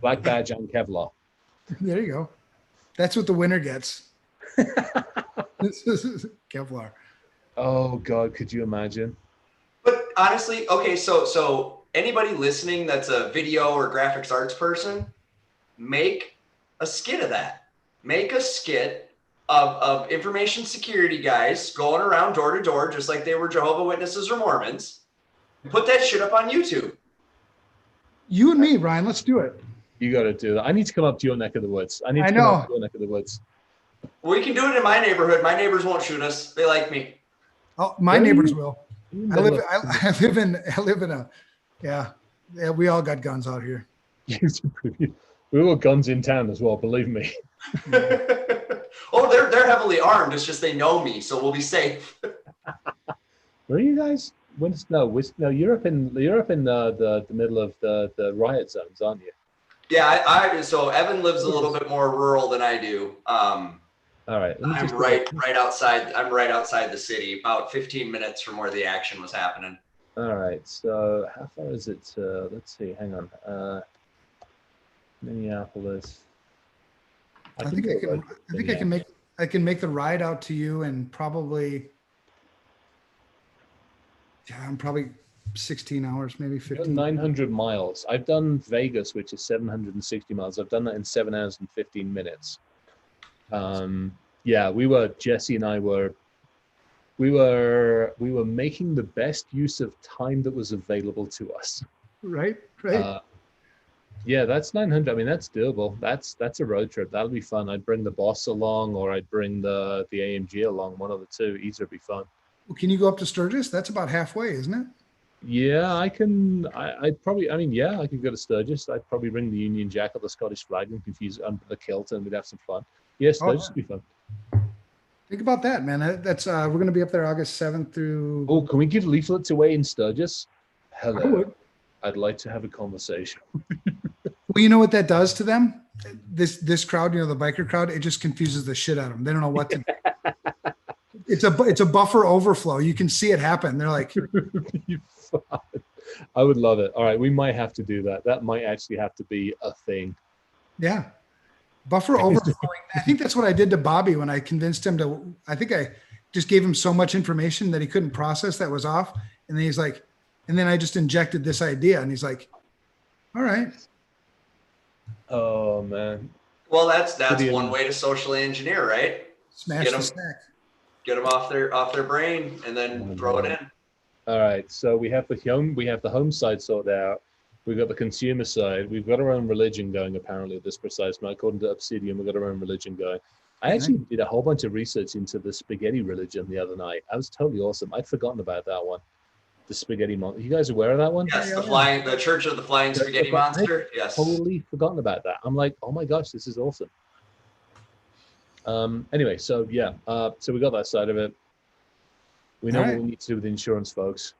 Black badge and Kevlar. There you go. That's what the winner gets. This is Kevlar. Oh God, could you imagine? But honestly, okay, so anybody listening that's a video or graphics arts person, make a skit of that. Make a skit of information security guys going around door to door, just like they were Jehovah Witnesses or Mormons. Put that shit up on YouTube. You and me, Ryan. Let's do it. You got to do that. I need to come up to your neck of the woods. I need to I come know. up to your neck of the woods. We can do it in my neighborhood. My neighbors won't shoot us. They like me. Oh, my Really? neighbors will. I live in a, yeah. We all got guns out here. We got guns in town as well. Believe me. Oh, they're heavily armed. It's just they know me, so we'll be safe. Where are you guys? No, you're up in the middle of the riot zones, aren't you? Yeah, so Evan lives a little bit more rural than I do. All right. I'm right outside. I'm right outside the city, about 15 minutes from where the action was happening. All right. So how far is it to, let's see, hang on. Minneapolis. I think I can make the ride out to you in probably, yeah, I'm probably 16 hours, maybe 15. 900 miles. I've done Vegas, which is 760 miles. I've done that in 7 hours and 15 minutes. Yeah, Jesse and I were making the best use of time that was available to us. Right. Yeah, that's 900. I mean, that's doable. That's a road trip. That'll be fun. I'd bring the boss along, or I'd bring the AMG along. One of the two. Either would be fun. Well, can you go up to Sturgis? That's about halfway, isn't it? Yeah, I can. I'd probably. I mean, yeah, I could go to Sturgis. I'd probably bring the Union Jack or the Scottish flag and confuse it under the kilt, and we'd have some fun. Yeah, Sturgis would be fun. Think about that, man. That's we're going to be up there August 7th through. Oh, can we give leaflets away in Sturgis? I Hello. would. I'd like to have a conversation. Well, you know what that does to them? This crowd, the biker crowd, it just confuses the shit out of them. They don't know what to do. It's a buffer overflow. You can see it happen. They're like, I would love it. All right, we might have to do that. That might actually have to be a thing. yeah, buffer overflowing. I think that's what I did to Bobby when I convinced him to. I think I just gave him so much information that he couldn't process that was off, and then he's like, and then I just injected this idea, and he's like, all right. Oh man. Well, that's one way to socially engineer, right? Smash the stack. Get them off their brain, and then throw it in. All right. So we have the home side sorted out. We've got the consumer side. We've got our own religion going. Apparently, at this precise moment, according to Obsidian, we've got our own religion going. I actually did a whole bunch of research into the spaghetti religion the other night. That was totally awesome. I'd forgotten about that one. The spaghetti monster. You guys aware of that one? Yes, the Church of the Flying Spaghetti Monster. Yes. Totally forgotten about that. I'm like, oh my gosh, this is awesome. Anyway, so yeah, so we got that side of it. We know what we need to do with insurance, folks.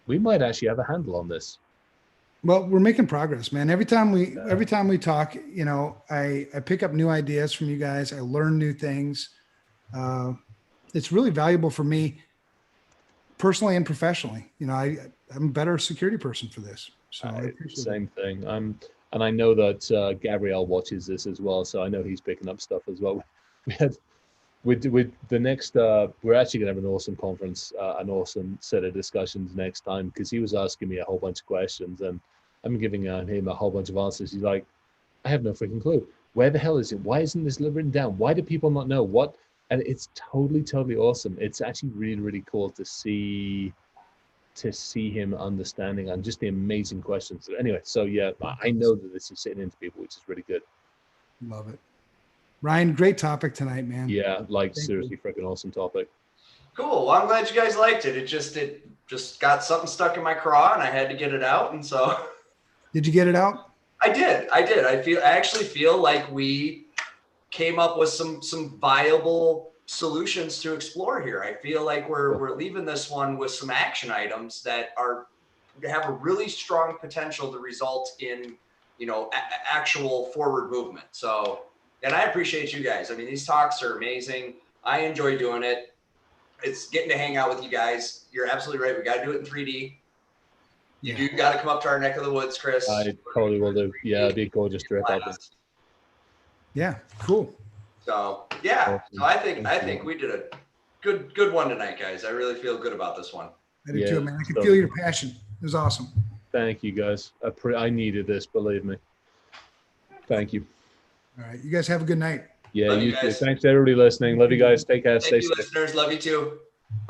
We might actually have a handle on this. Well, we're making progress, man. Every time we talk, I pick up new ideas from you guys. I learn new things. It's really valuable for me personally and professionally. I'm a better security person for this. So I appreciate Same thing. And I know that Gabrielle watches this as well, so I know he's picking up stuff as well. We had with the next, we're actually gonna have an awesome conference, an awesome set of discussions next time, because he was asking me a whole bunch of questions and I'm giving him a whole bunch of answers. He's like, I have no freaking clue. Where the hell is it? Why isn't this written down? Why do people not know what? And it's totally awesome. It's actually really cool to see him understanding and just the amazing questions. Anyway, so yeah, I know that this is sitting into people, which is really good. Love it. Ryan, great topic tonight, man. Yeah, like seriously freaking awesome topic. Cool. Well, I'm glad you guys liked it. It just got something stuck in my craw and I had to get it out. And so Did you get it out? I did. I actually feel like we came up with some viable solutions to explore here. I feel like we're leaving this one with some action items that have a really strong potential to result in, actual forward movement. So, and I appreciate you guys. I mean, these talks are amazing. I enjoy doing it. It's getting to hang out with you guys. You're absolutely right. We got to do it in 3D. You do got to come up to our neck of the woods, Chris. I probably will do. Yeah, it'd be a gorgeous trip out there. Yeah, cool. So yeah, so I think we did a good one tonight, guys. I really feel good about this one. I did too, man. I could feel your passion. It was awesome. Thank you, guys. I needed this, believe me. Thank you. All right, you guys have a good night. Yeah, you too. Thanks to everybody listening. Love you guys. Take care. Stay safe. Listeners. Love you too.